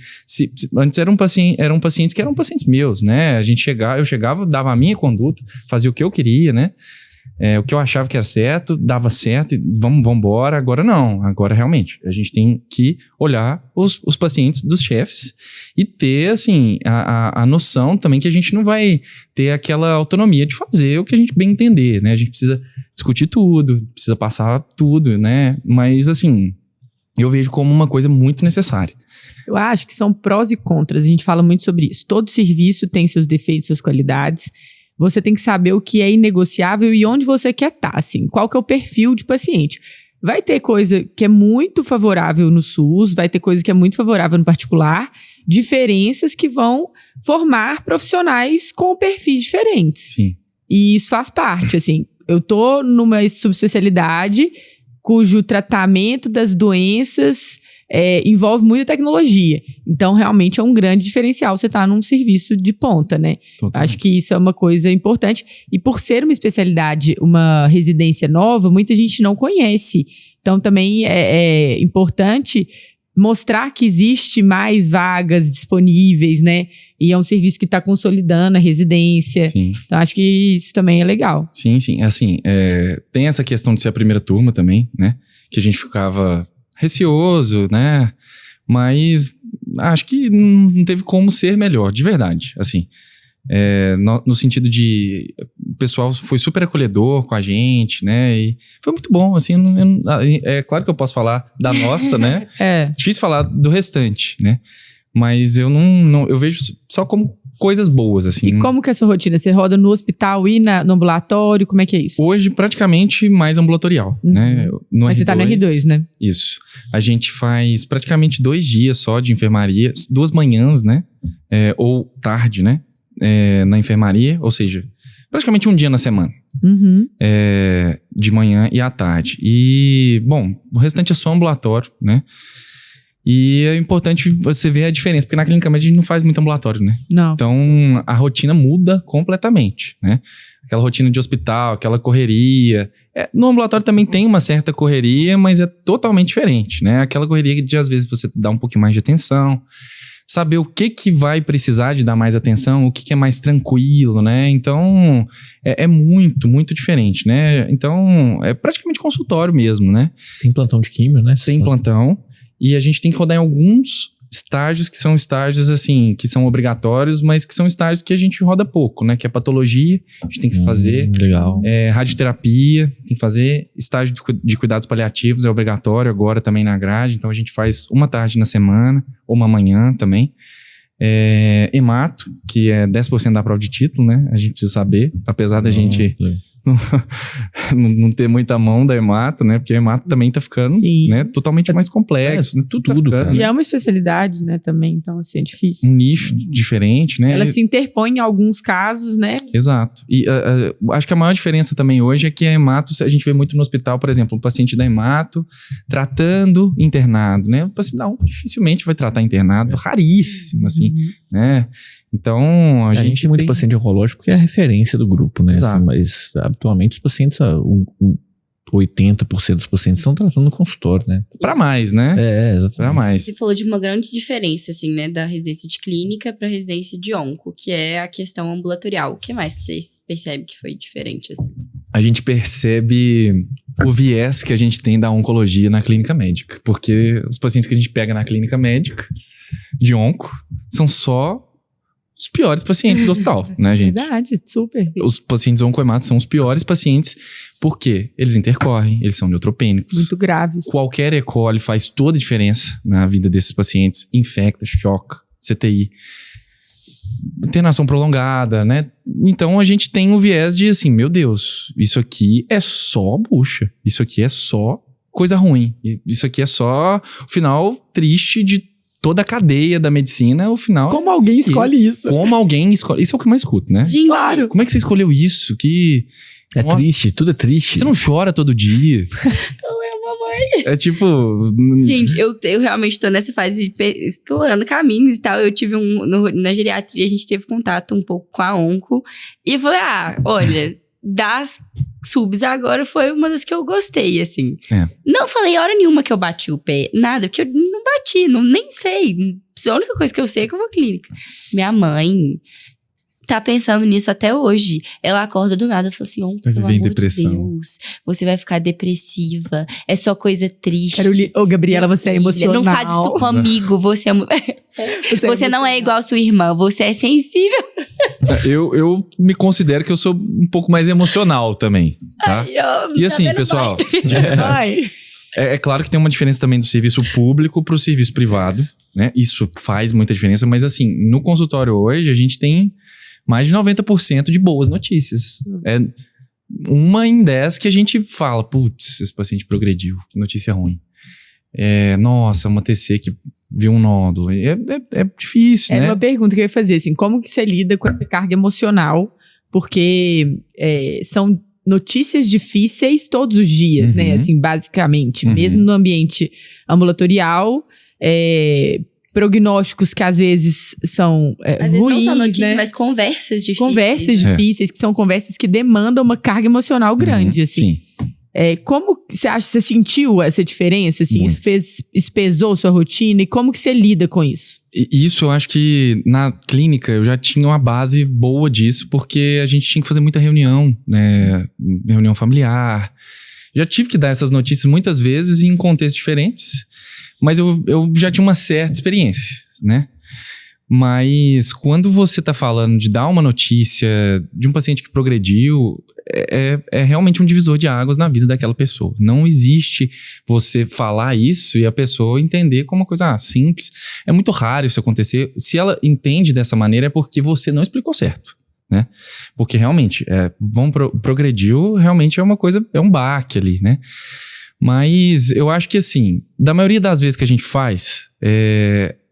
Antes eram pacientes que eram pacientes meus, né? Eu chegava, dava a minha conduta, fazia o que eu queria, né? O que eu achava que era certo, dava certo, e vamos embora. Agora não, agora realmente a gente tem que olhar os pacientes dos chefes e ter, assim, a noção também que a gente não vai ter aquela autonomia de fazer o que a gente bem entender, né? A gente precisa discutir tudo, precisa passar tudo, né? Mas, assim, eu vejo como uma coisa muito necessária. Eu acho que são prós e contras, a gente fala muito sobre isso. Todo serviço tem seus defeitos, suas qualidades. Você tem que saber o que é inegociável e onde você quer estar, assim. Qual que é o perfil de paciente. Vai ter coisa que é muito favorável no SUS, vai ter coisa que é muito favorável no particular, diferenças que vão formar profissionais com perfis diferentes. Sim. E isso faz parte, assim. Eu tô numa subespecialidade cujo tratamento das doenças envolve muita tecnologia. Então, realmente é um grande diferencial você estar num serviço de ponta, né? Totalmente. Acho que isso é uma coisa importante. E por ser uma especialidade, uma residência nova, muita gente não conhece. Então, também é importante mostrar que existe mais vagas disponíveis, né? E é um serviço que está consolidando a residência. Sim. Então, acho que isso também é legal. Sim, sim. Assim, tem essa questão de ser a primeira turma também, né? Que a gente ficava receoso, né? Mas acho que não teve como ser melhor, de verdade, assim. No sentido de... O pessoal foi super acolhedor com a gente, né? E foi muito bom, assim. É claro que eu posso falar da nossa, né? Difícil falar do restante, né? Mas eu eu vejo só como coisas boas, assim. E como que é a sua rotina? Você roda no hospital e no ambulatório? Como é que é isso? Hoje, praticamente mais ambulatorial, né? Mas você tá no R2, né? Isso. A gente faz praticamente 2 dias só de enfermaria, 2 manhãs, né? Ou tarde, né? Na enfermaria, ou seja, praticamente um dia na semana. De manhã e à tarde. E, bom, o restante é só ambulatório, né? E é importante você ver a diferença, porque na clínica médica a gente não faz muito ambulatório, né? Não. Então, a rotina muda completamente, né? Aquela rotina de hospital, aquela correria. No ambulatório também tem uma certa correria, mas é totalmente diferente, né? Aquela correria de, às vezes, você dá um pouquinho mais de atenção, saber o que vai precisar de dar mais atenção, o que é mais tranquilo, né? Então, é muito, muito diferente, né? Então, é praticamente consultório mesmo, né? Tem plantão de químio, né? Tem plantão. E a gente tem que rodar em alguns estágios que são estágios, assim, que são obrigatórios, mas que são estágios que a gente roda pouco, né? Que é patologia, a gente tem que fazer. Legal. Radioterapia, tem que fazer. Estágio de cuidados paliativos é obrigatório agora também na grade. Então a gente faz uma tarde na semana, ou uma manhã também. Hemato, que é 10% da prova de título, né? A gente precisa saber, apesar da gente não ter muita mão da hemato, né? Porque a hemato também tá ficando, né? Totalmente mais complexo. Tudo tá ficando, cara. E é uma especialidade, né? Também, então assim, é difícil. Um nicho diferente, né? Ela se interpõe em alguns casos, né? Exato. E acho que a maior diferença também hoje é que a hemato, a gente vê muito no hospital, por exemplo, o paciente da hemato tratando internado, né? O paciente da onco dificilmente vai tratar internado, raríssimo, assim, né? Então, a gente tem muito paciente oncológico porque é a referência do grupo, né? Assim, mas habitualmente os pacientes, 80% dos pacientes estão tratando no consultório, né? Pra mais, né? Exatamente. Pra mais. Você falou de uma grande diferença, assim, né? Da residência de clínica pra residência de onco, que é a questão ambulatorial. O que mais que vocês percebem que foi diferente, assim? A gente percebe o viés que a gente tem da oncologia na clínica médica. Porque os pacientes que a gente pega na clínica médica de onco são só os piores pacientes do hospital, né, gente? Verdade, super. Os pacientes oncohematos são os piores pacientes porque eles intercorrem, eles são neutropênicos. Muito graves. Qualquer E. coli faz toda a diferença na vida desses pacientes. Infecta, choca, CTI. internação prolongada, né? Então a gente tem um viés de assim, meu Deus, isso aqui é só bucha, isso aqui é só coisa ruim, isso aqui é só o final triste de toda a cadeia da medicina, o final... Como alguém escolhe isso? Como alguém escolhe... Isso é o que eu mais escuto, né? Gente, Claro. Como é que você escolheu isso? Que... É Nossa, triste, tudo é triste. Você não chora todo dia. É tipo... Gente, eu realmente tô nessa fase de explorando caminhos e tal. Eu tive na geriatria, a gente teve contato um pouco com a onco. E eu falei, olha, das subs agora foi uma das que eu gostei, assim. Não falei hora nenhuma que eu bati o pé, nada, porque eu não bati, nem sei. A única coisa que eu sei é que eu vou à clínica. Minha mãe tá pensando nisso até hoje. Ela acorda do nada e fala assim, pelo amor de Deus, você vai ficar depressiva, é só coisa triste. Gabriela, você é emocional. Não faz isso comigo, você não é igual a sua irmã, você é sensível. Eu me considero que eu sou um pouco mais emocional também, tá? E assim, pessoal... É claro que tem uma diferença também do serviço público pro serviço privado, né? Isso faz muita diferença, mas assim, no consultório hoje a gente tem mais de 90% de boas notícias. É 1 em 10 que a gente fala, putz, esse paciente progrediu, que notícia ruim. Nossa, uma TC que viu um nódulo. É difícil, né? Uma pergunta que eu ia fazer, assim, como que você lida com essa carga emocional? Porque são notícias difíceis todos os dias, né? Assim, basicamente. Mesmo no ambiente ambulatorial, prognósticos que às vezes são às ruins, vezes não são notícias, né? mas conversas difíceis. Conversas difíceis, que são conversas que demandam uma carga emocional grande, assim. Sim. Como você acha, você sentiu essa diferença? Assim, isso pesou sua rotina? E como que você lida com isso? Isso eu acho que na clínica eu já tinha uma base boa disso, porque a gente tinha que fazer muita reunião, né? Reunião familiar. Já tive que dar essas notícias muitas vezes em contextos diferentes, mas eu já tinha uma certa experiência, né? Mas quando você tá falando de dar uma notícia de um paciente que progrediu, é realmente um divisor de águas na vida daquela pessoa. Não existe você falar isso e a pessoa entender como uma coisa simples. É muito raro isso acontecer. Se ela entende dessa maneira é porque você não explicou certo, né? Porque realmente, progrediu, realmente é uma coisa, é um baque ali, né? Mas eu acho que assim, da maioria das vezes que a gente faz,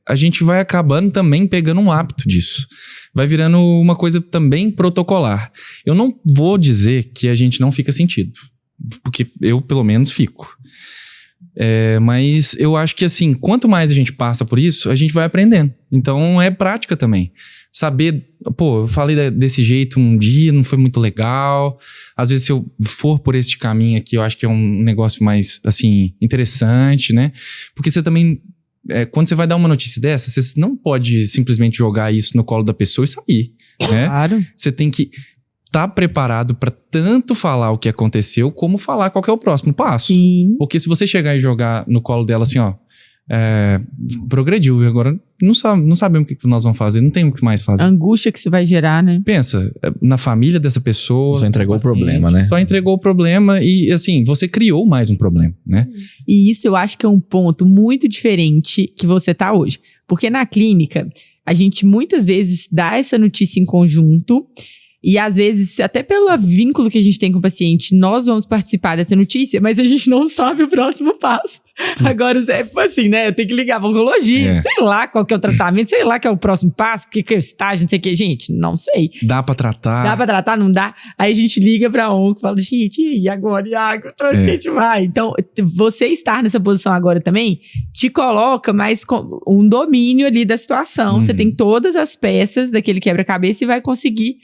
a gente vai acabando também pegando um hábito disso. Vai virando uma coisa também protocolar. Eu não vou dizer que a gente não fica sentido, porque eu, pelo menos, fico. Mas eu acho que, assim, quanto mais a gente passa por isso, a gente vai aprendendo. Então, é prática também. Saber, eu falei desse jeito um dia, não foi muito legal. Às vezes, se eu for por este caminho aqui, eu acho que é um negócio mais, assim, interessante, né? Porque você também... quando você vai dar uma notícia dessa, você não pode simplesmente jogar isso no colo da pessoa e sair, né? Claro. Você tem que estar preparado para tanto falar o que aconteceu, como falar qual que é o próximo passo. Sim. Porque se você chegar e jogar no colo dela assim, progrediu, e agora não sabemos o que nós vamos fazer, não tem o que mais fazer. A angústia que isso vai gerar, né? Pensa, na família dessa pessoa... Só entregou o problema, né? Só entregou o problema e, assim, você criou mais um problema, né? E isso eu acho que é um ponto muito diferente que você tá hoje. Porque na clínica, a gente muitas vezes dá essa notícia em conjunto e às vezes, até pelo vínculo que a gente tem com o paciente, nós vamos participar dessa notícia, mas a gente não sabe o próximo passo. Agora, assim, né? Eu tenho que ligar pra oncologia, sei lá qual que é o tratamento, sei lá qual é o próximo passo, o que é o estágio, não sei o que. Gente, não sei. Dá pra tratar? Dá pra tratar, não dá? Aí a gente liga pra onco e fala, gente, e agora, Iago? Pra onde que a gente vai? Então, você estar nessa posição agora também te coloca mais com um domínio ali da situação. Você tem todas as peças daquele quebra-cabeça e vai conseguir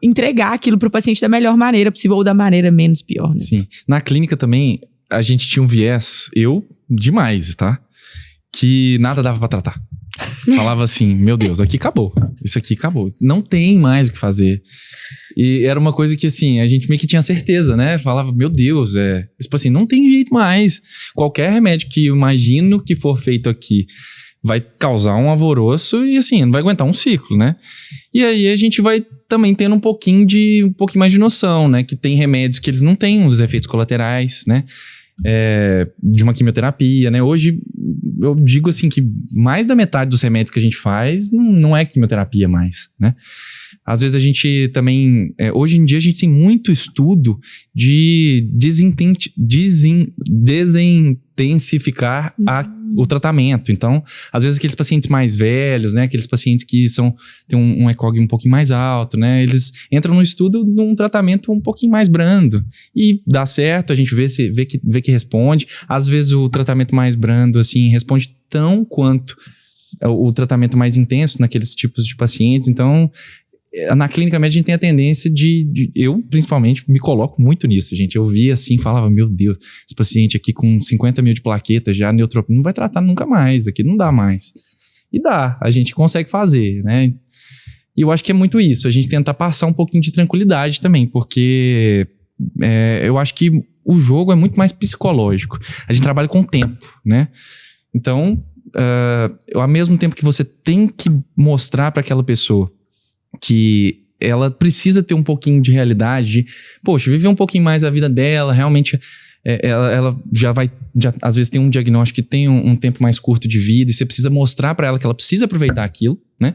entregar aquilo pro paciente da melhor maneira possível ou da maneira menos pior, né? Sim. Na clínica também, a gente tinha um viés, demais, tá? Que nada dava pra tratar. Falava assim, meu Deus, aqui acabou. Isso aqui acabou. Não tem mais o que fazer. E era uma coisa que, assim, a gente meio que tinha certeza, né? Falava, meu Deus, tipo assim, não tem jeito mais. Qualquer remédio que eu imagino que for feito aqui vai causar um alvoroço e, assim, não vai aguentar um ciclo, né? E aí a gente vai também tendo um pouquinho mais de noção, né? Que tem remédios que eles não têm os efeitos colaterais, né? De uma quimioterapia, né? Hoje eu digo assim que mais da metade dos remédios que a gente faz não é quimioterapia mais, né? Às vezes a gente também... hoje em dia a gente tem muito estudo de desintensificar o tratamento. Então, às vezes aqueles pacientes mais velhos, né? Aqueles pacientes que têm um ECOG um pouquinho mais alto, né? Eles entram no estudo num tratamento um pouquinho mais brando. E dá certo, a gente vê que responde. Às vezes o tratamento mais brando, assim, responde tão quanto o tratamento mais intenso naqueles tipos de pacientes. Então... na clínica médica a gente tem a tendência eu principalmente me coloco muito nisso, gente. Eu via assim, falava, meu Deus, esse paciente aqui com 50 mil de plaqueta já neutropenia, não vai tratar nunca mais, aqui não dá mais. E dá, a gente consegue fazer, né? E eu acho que é muito isso, a gente tentar passar um pouquinho de tranquilidade também, porque eu acho que o jogo é muito mais psicológico. A gente trabalha com o tempo, né? Então, ao mesmo tempo que você tem que mostrar para aquela pessoa que ela precisa ter um pouquinho de realidade, poxa, viver um pouquinho mais a vida dela, realmente ela já às vezes tem um diagnóstico que tem um tempo mais curto de vida e você precisa mostrar para ela que ela precisa aproveitar aquilo, né?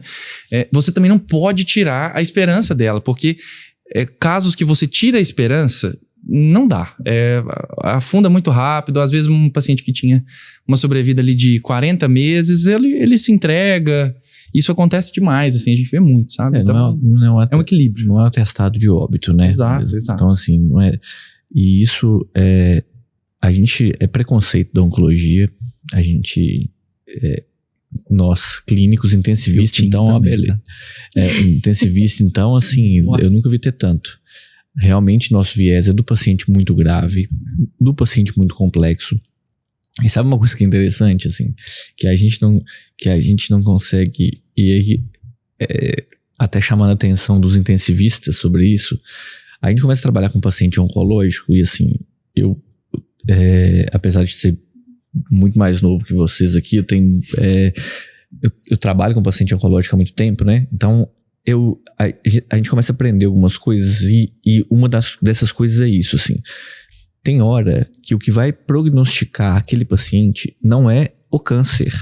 Você também não pode tirar a esperança dela, porque casos que você tira a esperança, não dá, afunda muito rápido. Às vezes um paciente que tinha uma sobrevida ali de 40 meses, ele se entrega. Isso acontece demais, assim, a gente vê muito, sabe? Então, é um equilíbrio. Não é um atestado de óbito, né? Exato. Então, assim, não é... E isso a gente é preconceito da oncologia, a gente... nós, clínicos intensivistas, então, uma beleza. Intensivista, então, assim, eu nunca vi ter tanto. Realmente, nosso viés é do paciente muito grave, do paciente muito complexo. E sabe uma coisa que é interessante, assim, que a gente não consegue, e aí, até chamando a atenção dos intensivistas sobre isso, a gente começa a trabalhar com paciente oncológico e, assim, eu, apesar de ser muito mais novo que vocês aqui, eu trabalho com paciente oncológico há muito tempo, né? Então, a gente começa a aprender algumas coisas e uma dessas coisas é isso, assim. Tem hora que o que vai prognosticar aquele paciente não é o câncer,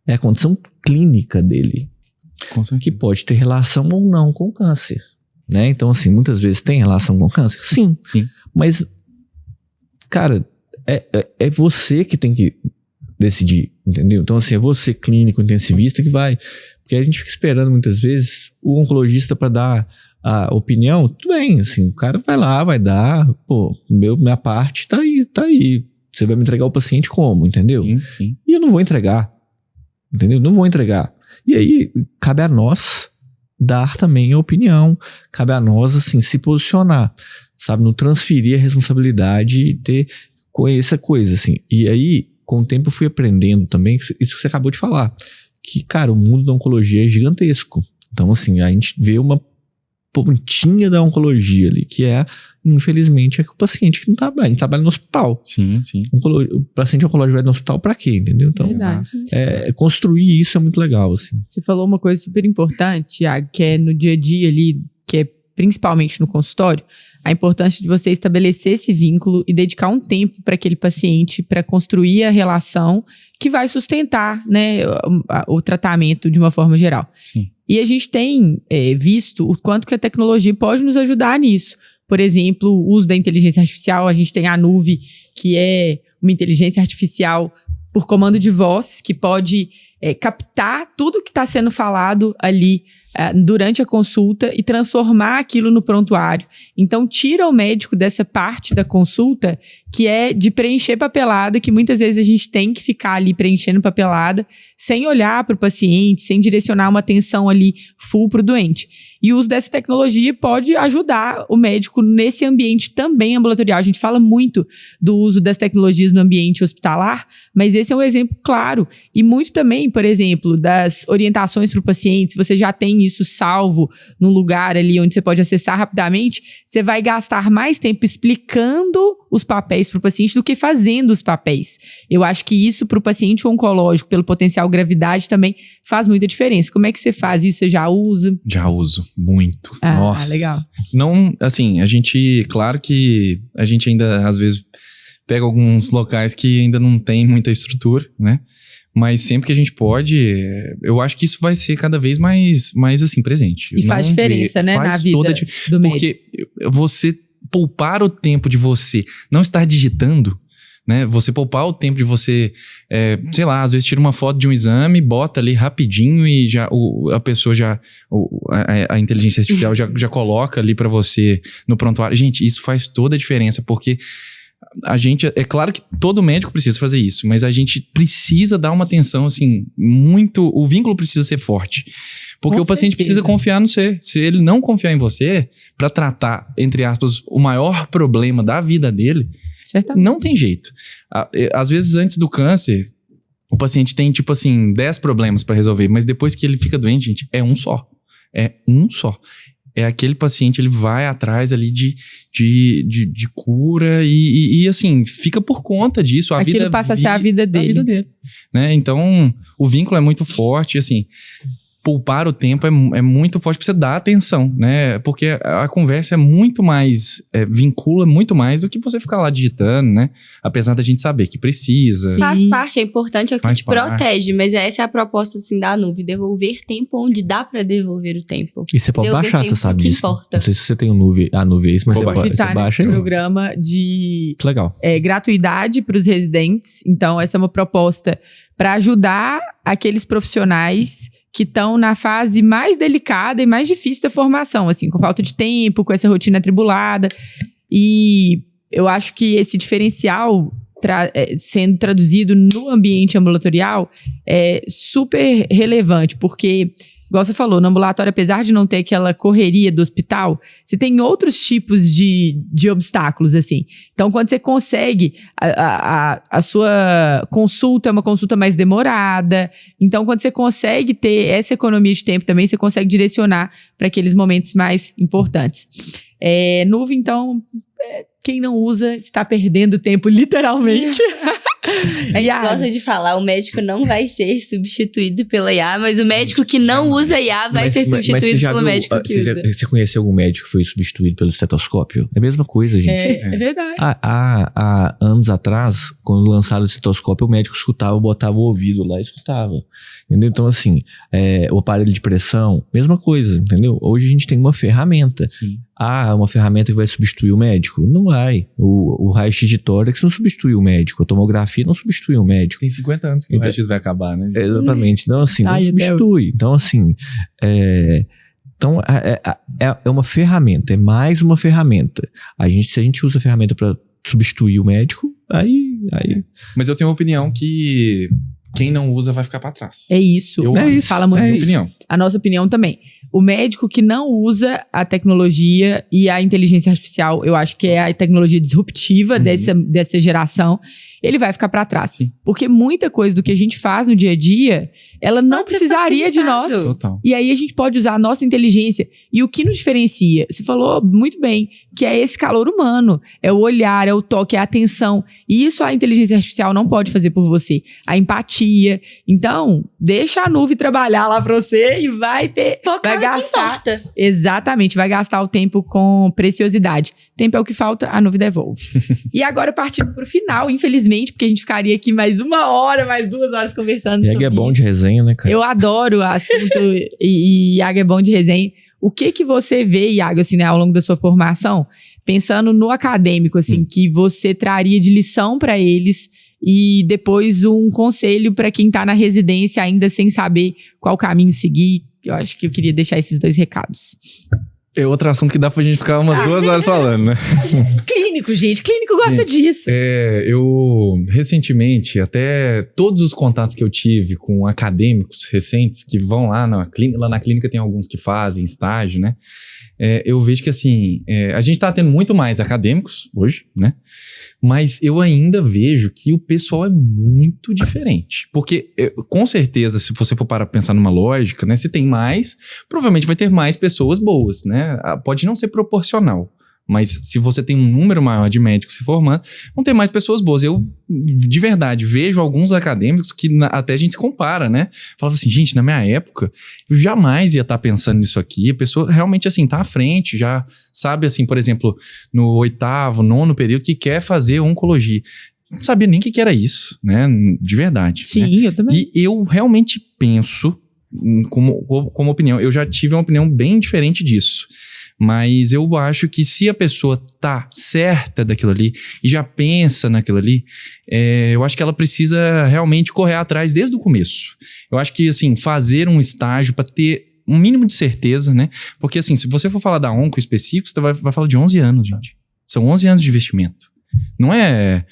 é a condição clínica dele, que pode ter relação ou não com o câncer, né? Então, assim, muitas vezes tem relação com o câncer? Sim. Mas, cara, é você que tem que decidir, entendeu? Então, assim, é você, clínico, intensivista, que vai... Porque a gente fica esperando, muitas vezes, o oncologista para dar a opinião. Tudo bem, assim, o cara vai lá, vai dar, minha parte tá aí. Você vai me entregar o paciente como, entendeu? Sim. E eu não vou entregar, entendeu? Não vou entregar. E aí, cabe a nós dar também a opinião, cabe a nós, assim, se posicionar, sabe? Não transferir a responsabilidade e ter essa coisa, assim. E aí, com o tempo eu fui aprendendo também, isso que você acabou de falar, que, cara, o mundo da oncologia é gigantesco. Então, assim, a gente vê uma pontinha da oncologia ali, que infelizmente, o paciente que não trabalha, ele trabalha no hospital. Sim. O paciente oncológico vai no hospital pra quê, entendeu? Então, construir isso é muito legal, assim. Você falou uma coisa super importante, Thiago, que é no dia a dia ali, que é principalmente no consultório, a importância de você estabelecer esse vínculo e dedicar um tempo para aquele paciente, para construir a relação que vai sustentar, né, o tratamento de uma forma geral. Sim. E a gente tem visto o quanto que a tecnologia pode nos ajudar nisso. Por exemplo, o uso da inteligência artificial, a gente tem a Nuve, que é uma inteligência artificial por comando de voz, que pode captar tudo que está sendo falado ali durante a consulta e transformar aquilo no prontuário. Então, tira o médico dessa parte da consulta que é de preencher papelada, que muitas vezes a gente tem que ficar ali preenchendo papelada, sem olhar para o paciente, sem direcionar uma atenção ali full para o doente. E o uso dessa tecnologia pode ajudar o médico nesse ambiente também ambulatorial. A gente fala muito do uso das tecnologias no ambiente hospitalar, mas esse é um exemplo claro. E muito também, por exemplo, das orientações para o paciente. Se você já tem isso salvo num lugar ali onde você pode acessar rapidamente, você vai gastar mais tempo explicando os papéis para o paciente do que fazendo os papéis. Eu acho que isso para o paciente oncológico, pelo potencial gravidade, também faz muita diferença. Como é que você faz isso? Você já usa? Já uso, muito. Nossa. Legal. Não, assim, claro que a gente ainda, às vezes, pega alguns locais que ainda não tem muita estrutura, né? Mas sempre que a gente pode, eu acho que isso vai ser cada vez mais assim, presente. E faz diferença, né, na vida do médico. Porque você poupar o tempo de você não estar digitando, né? Você poupar o tempo de você, sei lá, às vezes tira uma foto de um exame, bota ali rapidinho e já a pessoa já, a inteligência artificial já coloca ali pra você no prontuário. Gente, isso faz toda a diferença, porque a gente, é claro que todo médico precisa fazer isso, mas a gente precisa dar uma atenção, assim, muito, o vínculo precisa ser forte. Porque o paciente precisa confiar no você. Se ele não confiar em você, pra tratar, entre aspas, o maior problema da vida dele, certamente. Não tem jeito. Às vezes, antes do câncer, o paciente tem, tipo assim, 10 problemas pra resolver, mas depois que ele fica doente, gente, é um só. É um só. É aquele paciente, ele vai atrás ali de cura e assim, fica por conta disso. Aquilo passa a ser a vida dele. Né? Então, o vínculo é muito forte, assim... Poupar o tempo é muito forte pra você dar atenção, né? Porque a conversa é muito mais... vincula muito mais do que você ficar lá digitando, né? Apesar da gente saber que precisa. Sim. Faz parte, é importante, é o que te protege. Mas essa é a proposta, assim, da nuvem. Devolver tempo onde dá pra devolver o tempo. E você pode baixar, você sabe disso. Importa. Não sei se você tem a nuvem isso, mas você baixa. Nesse programa de legal. Gratuidade pros residentes. Então, essa é uma proposta para ajudar aqueles profissionais que estão na fase mais delicada e mais difícil da formação, assim, com falta de tempo, com essa rotina atribulada. E eu acho que esse diferencial sendo traduzido no ambiente ambulatorial é super relevante, porque, igual você falou, no ambulatório, apesar de não ter aquela correria do hospital, você tem outros tipos de obstáculos, assim. Então, quando você consegue, a sua consulta é uma consulta mais demorada. Então, quando você consegue ter essa economia de tempo também, você consegue direcionar para aqueles momentos mais importantes. Nuvem, então, quem não usa está perdendo tempo, literalmente. A gente gosta de falar, o médico não vai ser substituído pela IA, mas o médico que não usa IA vai ser substituído pelo médico que usa. Você conheceu algum médico que foi substituído pelo estetoscópio? É a mesma coisa, gente. É verdade. Há anos atrás, quando lançaram o estetoscópio, o médico escutava, botava o ouvido lá e escutava. Entendeu? Então, assim, o aparelho de pressão, mesma coisa, entendeu? Hoje a gente tem uma ferramenta. Sim. Uma ferramenta que vai substituir o médico? Não vai. O raio-x de tórax não substitui o médico. A tomografia não substitui o médico. Tem 50 anos que o raio-x vai acabar, né? Exatamente. Então, assim, não substitui. Então, assim, é uma ferramenta. É mais uma ferramenta. Se a gente usa a ferramenta para substituir o médico, aí... Mas eu tenho uma opinião que quem não usa vai ficar para trás. É isso. Fala muito isso. Opinião. A nossa opinião também. O médico que não usa a tecnologia e a inteligência artificial, eu acho que é a tecnologia disruptiva dessa geração, ele vai ficar para trás. Sim. Porque muita coisa do que a gente faz no dia a dia, ela não precisaria de nós. Total. E aí a gente pode usar a nossa inteligência. E o que nos diferencia? Você falou muito bem, que é esse calor humano. É o olhar, é o toque, é a atenção. E isso a inteligência artificial não pode fazer por você. A empatia. Então, deixa a nuvem trabalhar lá para você e vai gastar. Exatamente, vai gastar o tempo com preciosidade. Tempo é o que falta, a nuvem devolve. E agora, partindo pro final, infelizmente, porque a gente ficaria aqui mais 1 hora, mais 2 horas conversando sobre é bom de resenha, né, cara? Eu adoro o assunto e Iago é bom de resenha. O que você vê, Iago, assim, né, ao longo da sua formação, pensando no acadêmico, assim, que você traria de lição para eles e depois um conselho para quem tá na residência ainda sem saber qual caminho seguir? Eu acho que eu queria deixar esses 2 recados. É outro assunto que dá pra gente ficar umas 2 horas falando, né? Clínico, gente. Clínico gosta disso. Eu, recentemente, até todos os contatos que eu tive com acadêmicos recentes que vão lá na clínica tem alguns que fazem estágio, né? Eu vejo que, assim, a gente tá tendo muito mais acadêmicos hoje, né? Mas eu ainda vejo que o pessoal é muito diferente. Porque, com certeza, se você for para pensar numa lógica, né? Se tem mais, provavelmente vai ter mais pessoas boas, né? Pode não ser proporcional. Mas se você tem um número maior de médicos se formando, vão ter mais pessoas boas. Eu, de verdade, vejo alguns acadêmicos que até a gente se compara, né? Falava assim, gente, na minha época, eu jamais ia estar pensando nisso aqui. A pessoa realmente, assim, tá à frente, já sabe, assim, por exemplo, no 8º, 9º período, que quer fazer oncologia. não sabia nem o que era isso, né? De verdade. Sim, né? eu também. E eu realmente penso, como opinião, eu já tive uma opinião bem diferente disso. Mas eu acho que se a pessoa tá certa daquilo ali e já pensa naquilo ali, eu acho que ela precisa realmente correr atrás desde o começo. Eu acho que, assim, fazer um estágio para ter um mínimo de certeza, né? Porque, assim, se você for falar da onco específico, você vai falar de 11 anos, gente. São 11 anos de investimento. Não é,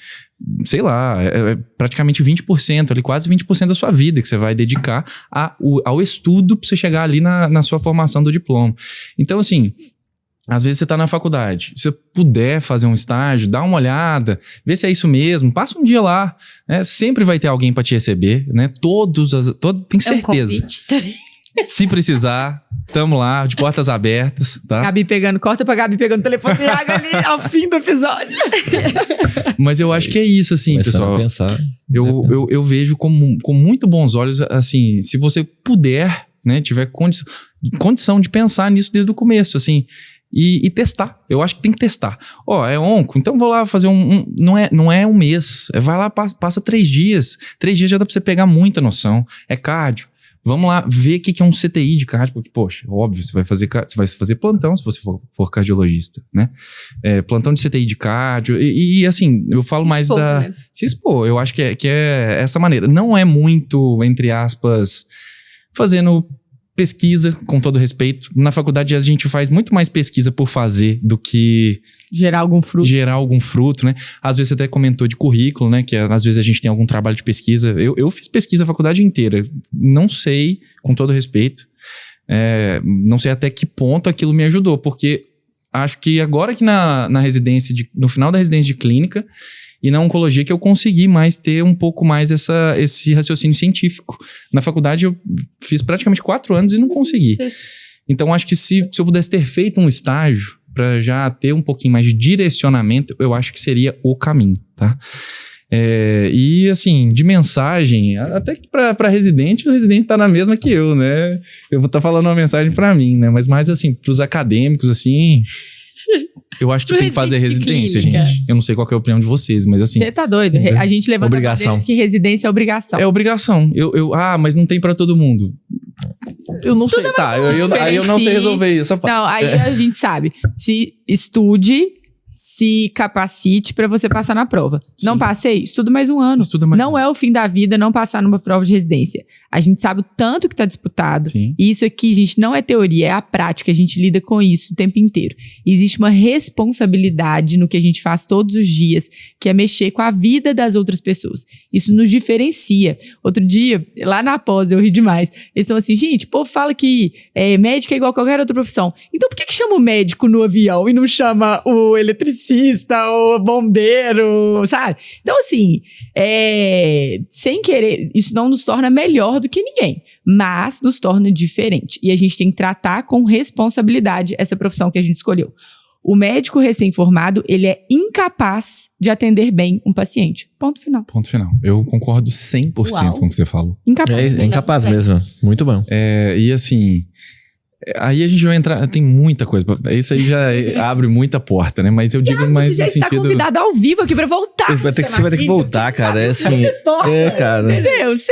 sei lá, é praticamente 20%, ali, quase 20% da sua vida que você vai dedicar ao estudo para você chegar ali na sua formação do diploma. Então, assim, às vezes você tá na faculdade, se você puder fazer um estágio, dá uma olhada, vê se é isso mesmo, passa um dia lá, né? Sempre vai ter alguém para te receber, né? Tem certeza. Se precisar, tamo lá, de portas abertas, tá? Corta pra Gabi pegando o telefone de água ali ao fim do episódio. Mas eu acho que é isso, assim, pessoal. Eu vejo com muito bons olhos, assim, se você puder, né, tiver condição de pensar nisso desde o começo, assim, e testar. Eu acho que tem que testar. É onco, então vou lá fazer não é um mês. Vai lá, passa 3 dias. 3 dias já dá pra você pegar muita noção. É cardio. Vamos lá ver o que é um CTI de cardio, porque, poxa, óbvio, você vai fazer plantão se você for cardiologista, né? Plantão de CTI de cardio, e assim, eu falo mais da... Né? Se expor, eu acho que é essa maneira. Não é muito, entre aspas, fazendo pesquisa, com todo respeito. Na faculdade a gente faz muito mais pesquisa por fazer do que... Gerar algum fruto, né? Às vezes você até comentou de currículo, né? Que às vezes a gente tem algum trabalho de pesquisa. Eu fiz pesquisa a faculdade inteira. Não sei, com todo respeito, não sei até que ponto aquilo me ajudou, porque acho que agora que na residência, no final da residência de clínica e na oncologia, que eu consegui mais ter um pouco mais esse raciocínio científico. Na faculdade eu fiz praticamente 4 anos e não consegui. Então acho que se eu pudesse ter feito um estágio para já ter um pouquinho mais de direcionamento, eu acho que seria o caminho, tá? E assim, de mensagem, até que para residente, o residente tá na mesma que eu, né? Eu vou estar falando uma mensagem para mim, né? Mas mais assim, pros acadêmicos, assim... Eu acho que tem que fazer residência, gente. Eu não sei qual que é a opinião de vocês, mas assim... Você tá doido? A gente levanta obrigação. a bandeira de que residência é obrigação. É obrigação. Mas não tem pra todo mundo. Eu não sei. Tá, aí eu não sei resolver isso. Não, aí a gente sabe. Se estude, se capacite pra você passar na prova. Sim. Não passei? Estuda mais um ano. Não é o fim da vida não passar numa prova de residência. A gente sabe o tanto que tá disputado. Sim. E isso aqui, gente, não é teoria, é a prática. A gente lida com isso o tempo inteiro. Existe uma responsabilidade no que a gente faz todos os dias, que é mexer com a vida das outras pessoas. Isso nos diferencia. Outro dia, lá na pós, eu ri demais. Eles estão assim, gente, o povo fala que médico é igual a qualquer outra profissão. Então por que chama o médico no avião e não chama o eletricista, o bombeiro, sabe? Então, assim, sem querer, isso não nos torna melhor do que ninguém, mas nos torna diferente. E a gente tem que tratar com responsabilidade essa profissão que a gente escolheu. O médico recém-formado, ele é incapaz de atender bem um paciente. Ponto final. Ponto final. Eu concordo 100% com o que você falou. Incapaz. É incapaz mesmo. Muito bom. E assim... Aí a gente vai entrar, tem muita coisa. Isso aí já abre muita porta, né? Mas eu digo mais no sentido... Você já está convidado ao vivo aqui pra voltar. Você vai ter que voltar, cara. É assim... cara. Entendeu? Você...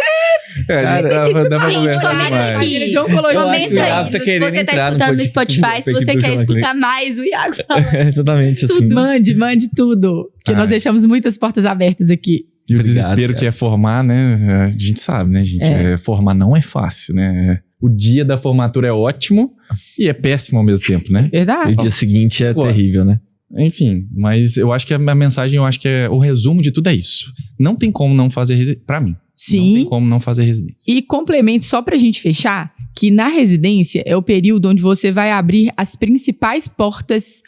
dá pra conversar mais. Comenta aí. Se você tá escutando no Spotify, se você quer escutar mais o Iago falando. Exatamente assim. Mande tudo. Que nós deixamos muitas portas abertas aqui. E o desespero que é formar, né? A gente sabe, né, gente? Formar não é fácil, né? O dia da formatura é ótimo e é péssimo ao mesmo tempo, né? Verdade. O dia seguinte é terrível, né? Enfim, mas eu acho que a mensagem, o resumo de tudo é isso. Não tem como não fazer residência, pra mim. Sim. Não tem como não fazer residência. E complemento, só pra gente fechar, que na residência é o período onde você vai abrir as principais portas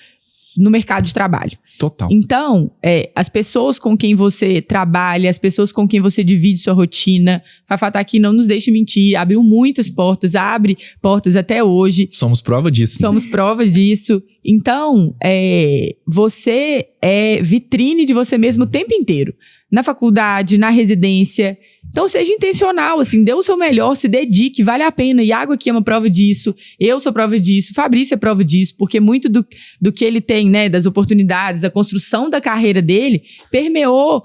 no mercado de trabalho. Total. Então, as pessoas com quem você trabalha, as pessoas com quem você divide sua rotina, Fafá tá aqui, não nos deixe mentir, abriu muitas portas, abre portas até hoje. Somos prova disso. Somos provas disso. Então, você é vitrine de você mesmo o tempo inteiro. Na faculdade, na residência. Então, seja intencional, assim, dê o seu melhor, se dedique, vale a pena. Iago aqui é uma prova disso, eu sou prova disso, Fabrício é prova disso, porque muito do que ele tem, né, das oportunidades, a construção da carreira dele, permeou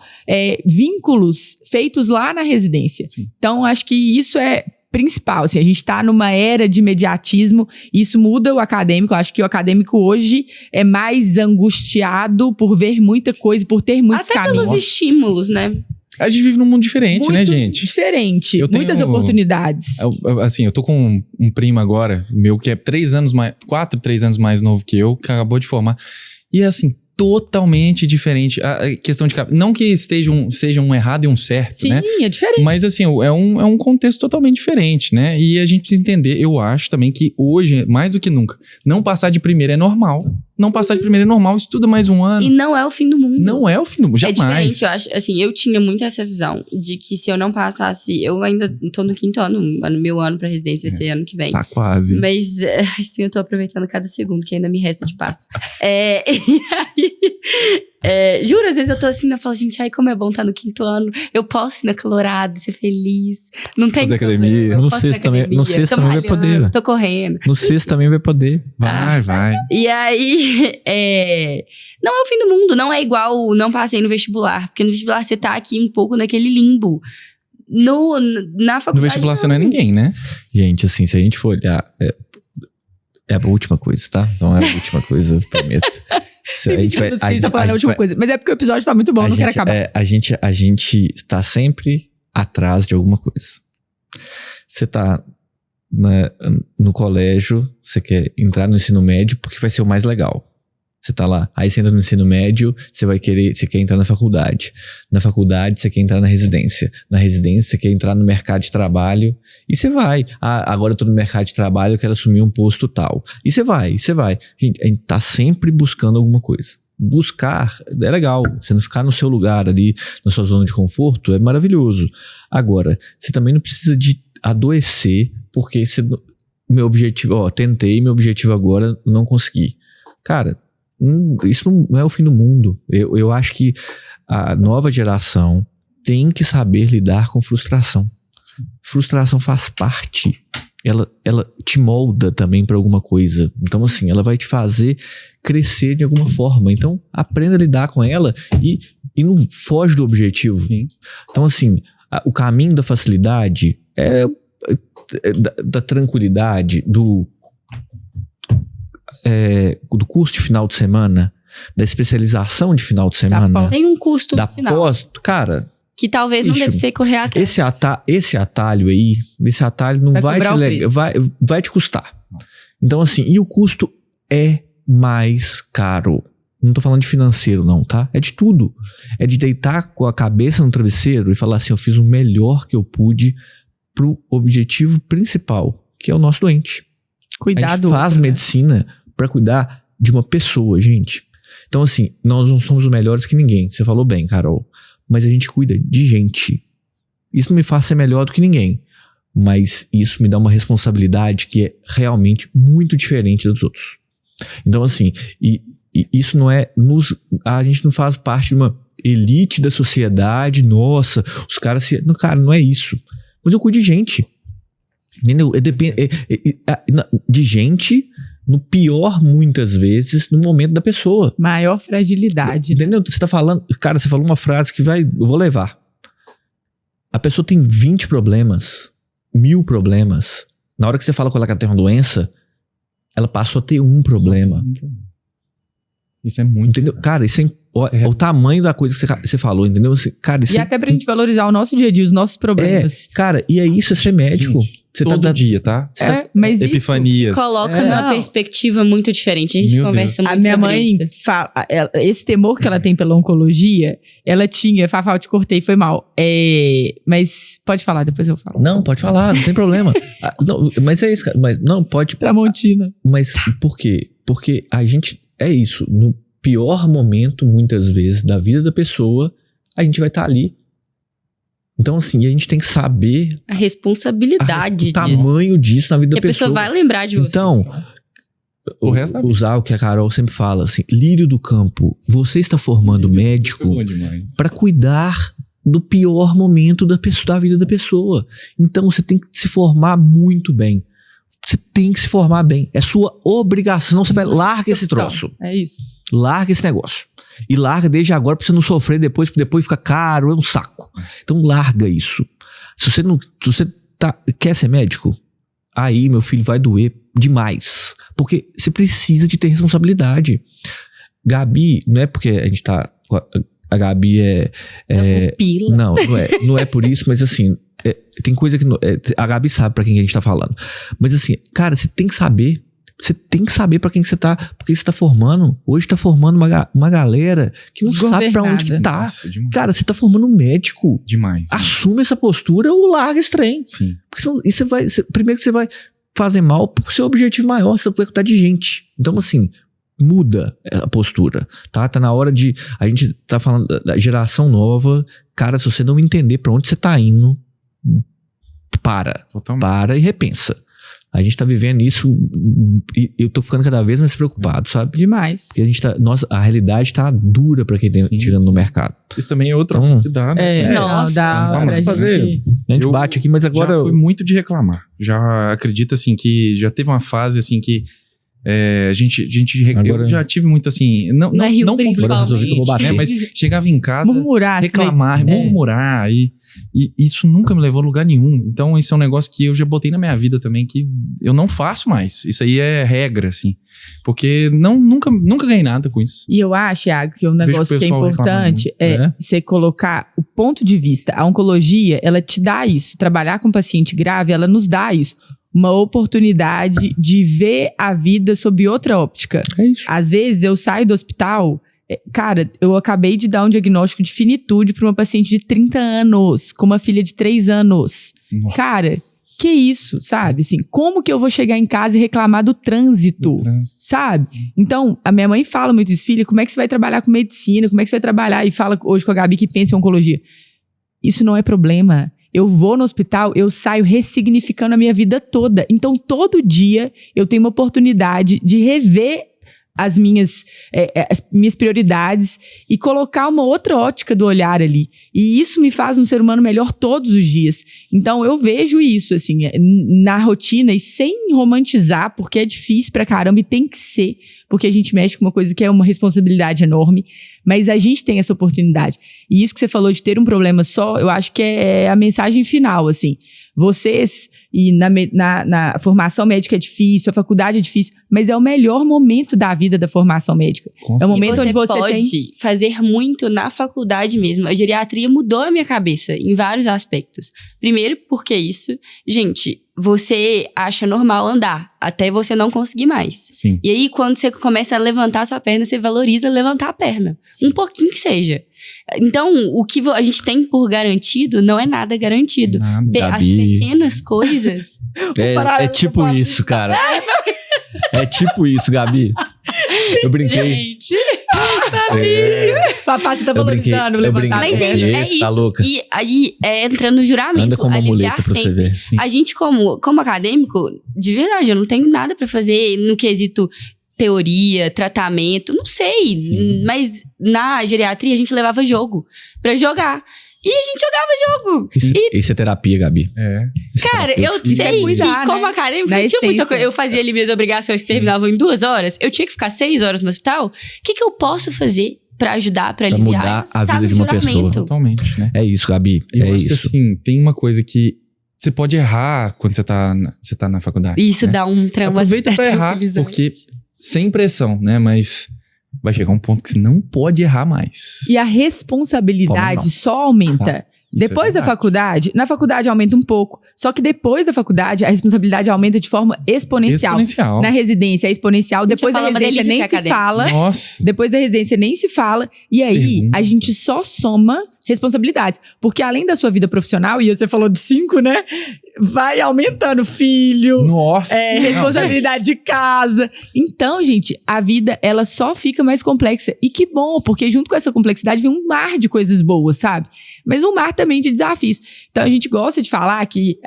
vínculos feitos lá na residência. Sim. Então, acho que isso é principal, assim, a gente tá numa era de imediatismo, e isso muda o acadêmico. Eu acho que o acadêmico hoje é mais angustiado por ver muita coisa, por ter muitos caminhos. Até pelos estímulos, né? A gente vive num mundo diferente, muito, né, gente? Diferente. Muitas oportunidades. Assim, eu tô com um primo agora, meu, que é 3 anos mais novo que eu, que acabou de formar. E é assim, totalmente diferente. A questão de... Não que seja um errado e um certo, sim, né? Sim, é diferente. Mas assim, é um contexto totalmente diferente, né? E a gente precisa entender, eu acho também que hoje, mais do que nunca, não passar de primeira é normal. Não passar de primeira é normal, estuda mais um ano. E não é o fim do mundo. Não é o fim do mundo, jamais. É diferente, eu acho. Assim, eu tinha muito essa visão de que se eu não passasse... Eu ainda tô no 5º ano, meu ano pra residência vai ser ano que vem. Tá quase. Mas, assim, eu tô aproveitando cada segundo que ainda me resta de passo. E aí... juro, às vezes eu tô assim, eu falo, gente, ai, como é bom estar no 5º ano. Eu posso ir na Colorado, ser feliz. Não tem fazer academia. No sexto também vai poder. Tô correndo. No sexto também vai poder. Vai. E aí... não é o fim do mundo, não é igual não passei no vestibular, porque no vestibular você tá aqui um pouco naquele limbo. Na faculdade. No vestibular você não é ninguém, né? Gente, assim, se a gente for olhar, é a última coisa, tá? Então é a última coisa, eu prometo. A gente tá falando a última coisa, mas é porque o episódio tá muito bom, não quero acabar. A gente tá sempre atrás de alguma coisa. Você tá no colégio, você quer entrar no ensino médio porque vai ser o mais legal. Você tá lá, aí você entra no ensino médio, você quer entrar na faculdade. Na faculdade, você quer entrar na residência. Na residência, você quer entrar no mercado de trabalho. E você vai. Agora eu tô no mercado de trabalho, eu quero assumir um posto tal. E você vai. Gente, a gente tá sempre buscando alguma coisa. Buscar é legal. Você não ficar no seu lugar ali, na sua zona de conforto, é maravilhoso. Agora, você também não precisa de adoecer, porque meu objetivo, tentei, meu objetivo agora, não consegui. Cara, isso não é o fim do mundo. Eu acho que a nova geração tem que saber lidar com frustração. Frustração faz parte. Ela te molda também para alguma coisa. Então, assim, ela vai te fazer crescer de alguma forma. Então, aprenda a lidar com ela e não foge do objetivo. Sim. Então, assim, o caminho da facilidade da tranquilidade, do curso de final de semana, da especialização de final de semana. Tem um custo no final. Cara, que talvez não deve ser correr atrás. Esse atalho aí, não vai te custar. Então, assim, e o custo é mais caro. Não tô falando de financeiro, não, tá? É de tudo. É de deitar com a cabeça no travesseiro e falar assim, eu fiz o melhor que eu pude pro objetivo principal, que é o nosso doente. A gente faz medicina pra cuidar de uma pessoa, gente. Então, assim, nós não somos os melhores que ninguém. Você falou bem, Carol. Mas a gente cuida de gente. Isso não me faz ser melhor do que ninguém. Mas isso me dá uma responsabilidade que é realmente muito diferente dos outros. Então, assim, e isso não é... a gente não faz parte de uma elite da sociedade. Nossa, os caras se... Não, cara, não é isso. Mas eu cuido de gente. Entendeu? De gente... No pior, muitas vezes, no momento da pessoa. Maior fragilidade. Entendeu? Você tá falando... Cara, você falou uma frase que eu vou levar. A pessoa tem 20 problemas, 1000 problemas. Na hora que você fala com ela que ela tem uma doença, ela passou a ter um problema. Isso é muito... Entendeu? Cara, isso é o tamanho da coisa que você falou, entendeu? Cara, e até pra gente valorizar o nosso dia a dia, os nossos problemas. Cara, e é isso, é ser médico. Gente, você todo dia, tá? Mas epifanias. Isso coloca numa perspectiva muito diferente. A gente conversa muito sobre isso. A minha mãe fala, esse temor que ela tem pela oncologia, ela tinha... Fafá, eu te cortei, foi mal. Mas pode falar, depois eu falo. Não, pode falar, não tem problema. Não, mas é isso, cara. Mas, não, pode... Tramontina. Mas por quê? Porque a gente... É isso, no pior momento, muitas vezes, da vida da pessoa, a gente vai estar ali. Então, assim, a gente tem que saber... A responsabilidade o tamanho disso na vida da pessoa. Que a pessoa vai lembrar de você. Então, o resto da vida. Usar o que a Carol sempre fala, assim, lírio do campo, você está formando médico para cuidar do pior momento da vida da pessoa. Então você tem que se formar muito bem. Você tem que se formar bem. É sua obrigação, senão você vai larga esse troço. É isso. Larga esse negócio. E larga desde agora pra você não sofrer depois, porque depois fica caro, é um saco. Então larga isso. Se você quer ser médico, aí, meu filho, vai doer demais. Porque você precisa de ter responsabilidade. Gabi, não é porque a gente tá... A Gabi é pupila. Não é por isso, mas assim... tem coisa que... a Gabi sabe pra quem a gente tá falando. Mas assim, cara, você tem que saber. Você tem que saber pra quem que você tá... Porque você tá formando... Hoje tá formando uma galera que não sabe pra onde que tá. Nossa, cara, você tá formando um médico. Demais. Assume essa postura ou larga esse trem. Sim. Porque senão, primeiro que você vai fazer mal pro seu objetivo maior. Você vai cuidar de gente. Então assim... Muda a postura, tá? Tá na hora de... A gente tá falando da geração nova. Cara, se você não entender pra onde você tá indo, para e repensa. A gente tá vivendo isso e eu tô ficando cada vez mais preocupado, sabe? Demais. Porque a realidade tá dura pra quem tá chegando no mercado. Isso também é outro assunto que dá, né? Nossa, dá pra fazer. A gente bate aqui, mas agora... Já foi muito de reclamar. Já acredito, assim, que já teve uma fase, assim, que eu já tive muito assim, não publicamente, né, mas chegava em casa, murmurar, reclamar, murmurar, e isso nunca me levou a lugar nenhum. Então isso é um negócio que eu já botei na minha vida também, que eu não faço mais. Isso aí é regra, assim, porque nunca ganhei nada com isso. E eu acho, Iago, que um negócio que é importante é você colocar o ponto de vista. A oncologia, ela te dá isso. Trabalhar com paciente grave, ela nos dá isso. Uma oportunidade de ver a vida sob outra óptica. É isso. Às vezes eu saio do hospital, cara, eu acabei de dar um diagnóstico de finitude para uma paciente de 30 anos, com uma filha de 3 anos. Nossa. Cara, que isso, sabe? Assim, como que eu vou chegar em casa e reclamar do trânsito? Sabe? Então, a minha mãe fala muito isso, filha, como é que você vai trabalhar com medicina? Como é que você vai trabalhar? E fala hoje com a Gabi que pensa em oncologia. Isso não é problema. Eu vou no hospital, eu saio ressignificando a minha vida toda. Então, todo dia, eu tenho uma oportunidade de rever as minhas prioridades e colocar uma outra ótica do olhar ali. E isso me faz um ser humano melhor todos os dias. Então, eu vejo isso, assim, na rotina e sem romantizar, porque é difícil pra caramba e tem que ser, porque a gente mexe com uma coisa que é uma responsabilidade enorme, mas a gente tem essa oportunidade. E isso que você falou de ter um problema só, eu acho que é a mensagem final, assim. Vocês, e na formação médica é difícil, a faculdade é difícil, mas é o melhor momento da vida da formação médica. É o momento onde você pode fazer muito na faculdade mesmo. A geriatria mudou a minha cabeça em vários aspectos. Primeiro, porque isso, gente, você acha normal andar, até você não conseguir mais. Sim. E aí, quando você começa a levantar a sua perna, você valoriza levantar a perna. Sim. Um pouquinho que seja. Então, o que a gente tem por garantido não é nada garantido. As pequenas coisas... É tipo isso, cara. É tipo isso, Gabi. Eu brinquei. Gente, Papá, você tá valorizando levantar a Mas perna. é isso. Tá louca. E aí, entra no juramento. Anda como amuleto pra você ver. Sim. A gente, como acadêmico, de verdade, eu não tenho nada pra fazer no quesito teoria, tratamento, não sei. Sim. Mas na geriatria, a gente levava jogo pra jogar. E a gente jogava jogo. Isso é terapia, Gabi. Cara, eu sei que como acadêmico, tinha muita coisa. Eu fazia ali minhas obrigações que terminavam em 2 horas. Eu tinha que ficar 6 horas no hospital. O que eu posso fazer pra ajudar, pra aliviar? Mudar a vida de uma pessoa. Totalmente, né? É isso, Gabi. Eu acho que, assim, tem uma coisa que você pode errar quando você tá na faculdade. Isso, né? Dá um trauma. Aproveita pra errar, porque sem pressão, né? Mas... vai chegar um ponto que você não pode errar mais. E a responsabilidade só aumenta. Depois da faculdade, na faculdade aumenta um pouco. Só que depois da faculdade, a responsabilidade aumenta de forma exponencial. Na residência é exponencial. Depois da residência nem se fala. Nossa. Depois da residência nem se fala. E aí, a gente só soma responsabilidades. Porque além da sua vida profissional, e você falou de 5, né? vai aumentando filho. Nossa. Responsabilidade de casa. Então, gente, a vida, ela só fica mais complexa. E que bom, porque junto com essa complexidade vem um mar de coisas boas, sabe? Mas um mar também de desafios. Então, a gente gosta de falar que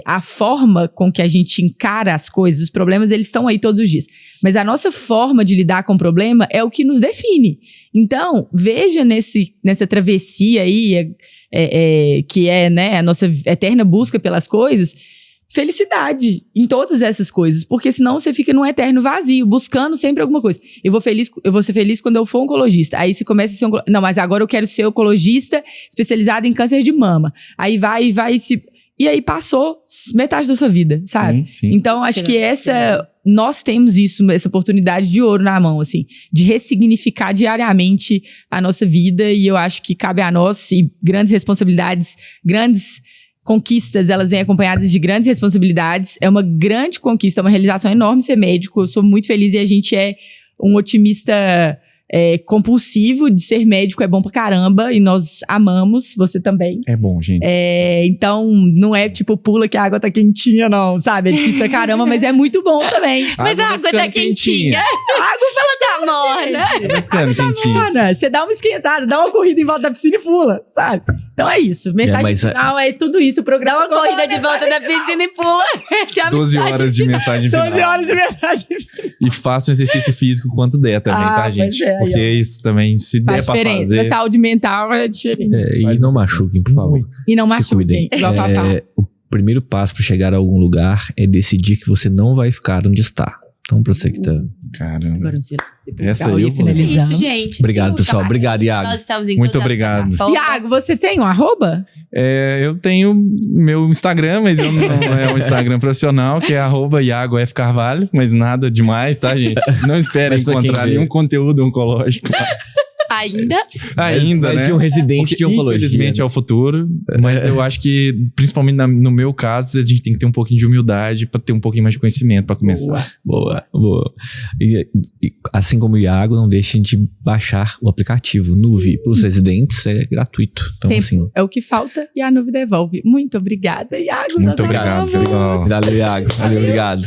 a forma com que a gente encara as coisas, os problemas, eles estão aí todos os dias. Mas a nossa forma de lidar com o problema é o que nos define. Então, veja nessa travessia aí, que é, né, a nossa eterna busca pelas coisas, felicidade em todas essas coisas, porque senão você fica num eterno vazio, buscando sempre alguma coisa. Eu vou ser feliz quando eu for oncologista. Aí você começa a ser não, mas agora eu quero ser oncologista especializado em câncer de mama. Aí vai e aí passou metade da sua vida, sabe? Sim. Então, acho que nós temos essa oportunidade de ouro na mão, assim, de ressignificar diariamente a nossa vida, e eu acho que cabe a nós, e grandes responsabilidades, grandes conquistas, elas vêm acompanhadas de grandes responsabilidades. É uma grande conquista, uma realização enorme ser médico. Eu sou muito feliz e a gente é um otimista compulsivo de ser médico, é bom pra caramba, e nós amamos, você também. É bom, gente. Então, não é tipo, pula que a água tá quentinha, não, sabe? É difícil pra caramba, mas é muito bom também. Mas a água tá quentinha. A água tá morna. Quentinha. Você dá uma esquentada, dá uma corrida em volta da piscina e pula, sabe? Então é isso. Mensagem final é tudo isso. O programa dá uma corrida de volta da piscina e pula. Essa é a 12 horas de mensagem final. 12 horas de mensagem final. E faça um exercício físico quanto der também, tá, gente? Porque isso também, se der pra fazer... A saúde mental é diferente. E não machuquem, por favor. E não machuquem, igual a Fafá. O primeiro passo para chegar a algum lugar é decidir que você não vai ficar onde está. Então, pra você que tá... Caramba. Agora um silêncio. Essa aí eu vou levar. Isso, gente. Obrigado, pessoal. Obrigado, Iago. Nós estamos em Muito obrigado. Iago, você tem um arroba? Eu tenho meu Instagram, mas não é um Instagram profissional, que é @IagoFCarvalho, mas nada demais, tá, gente? Não esperem encontrar nenhum conteúdo oncológico. Ainda, né? Mas de um residente de oncologia. Infelizmente é o futuro, mas eu acho que, principalmente no meu caso, a gente tem que ter um pouquinho de humildade pra ter um pouquinho mais de conhecimento pra começar. Boa. E assim como o Iago, não deixem de baixar o aplicativo Nuvi para os residentes, é gratuito. Então, assim, é o que falta e a Nuvi devolve. Muito obrigada, Iago. Muito obrigado, pessoal. Valeu, Iago. Valeu, obrigado.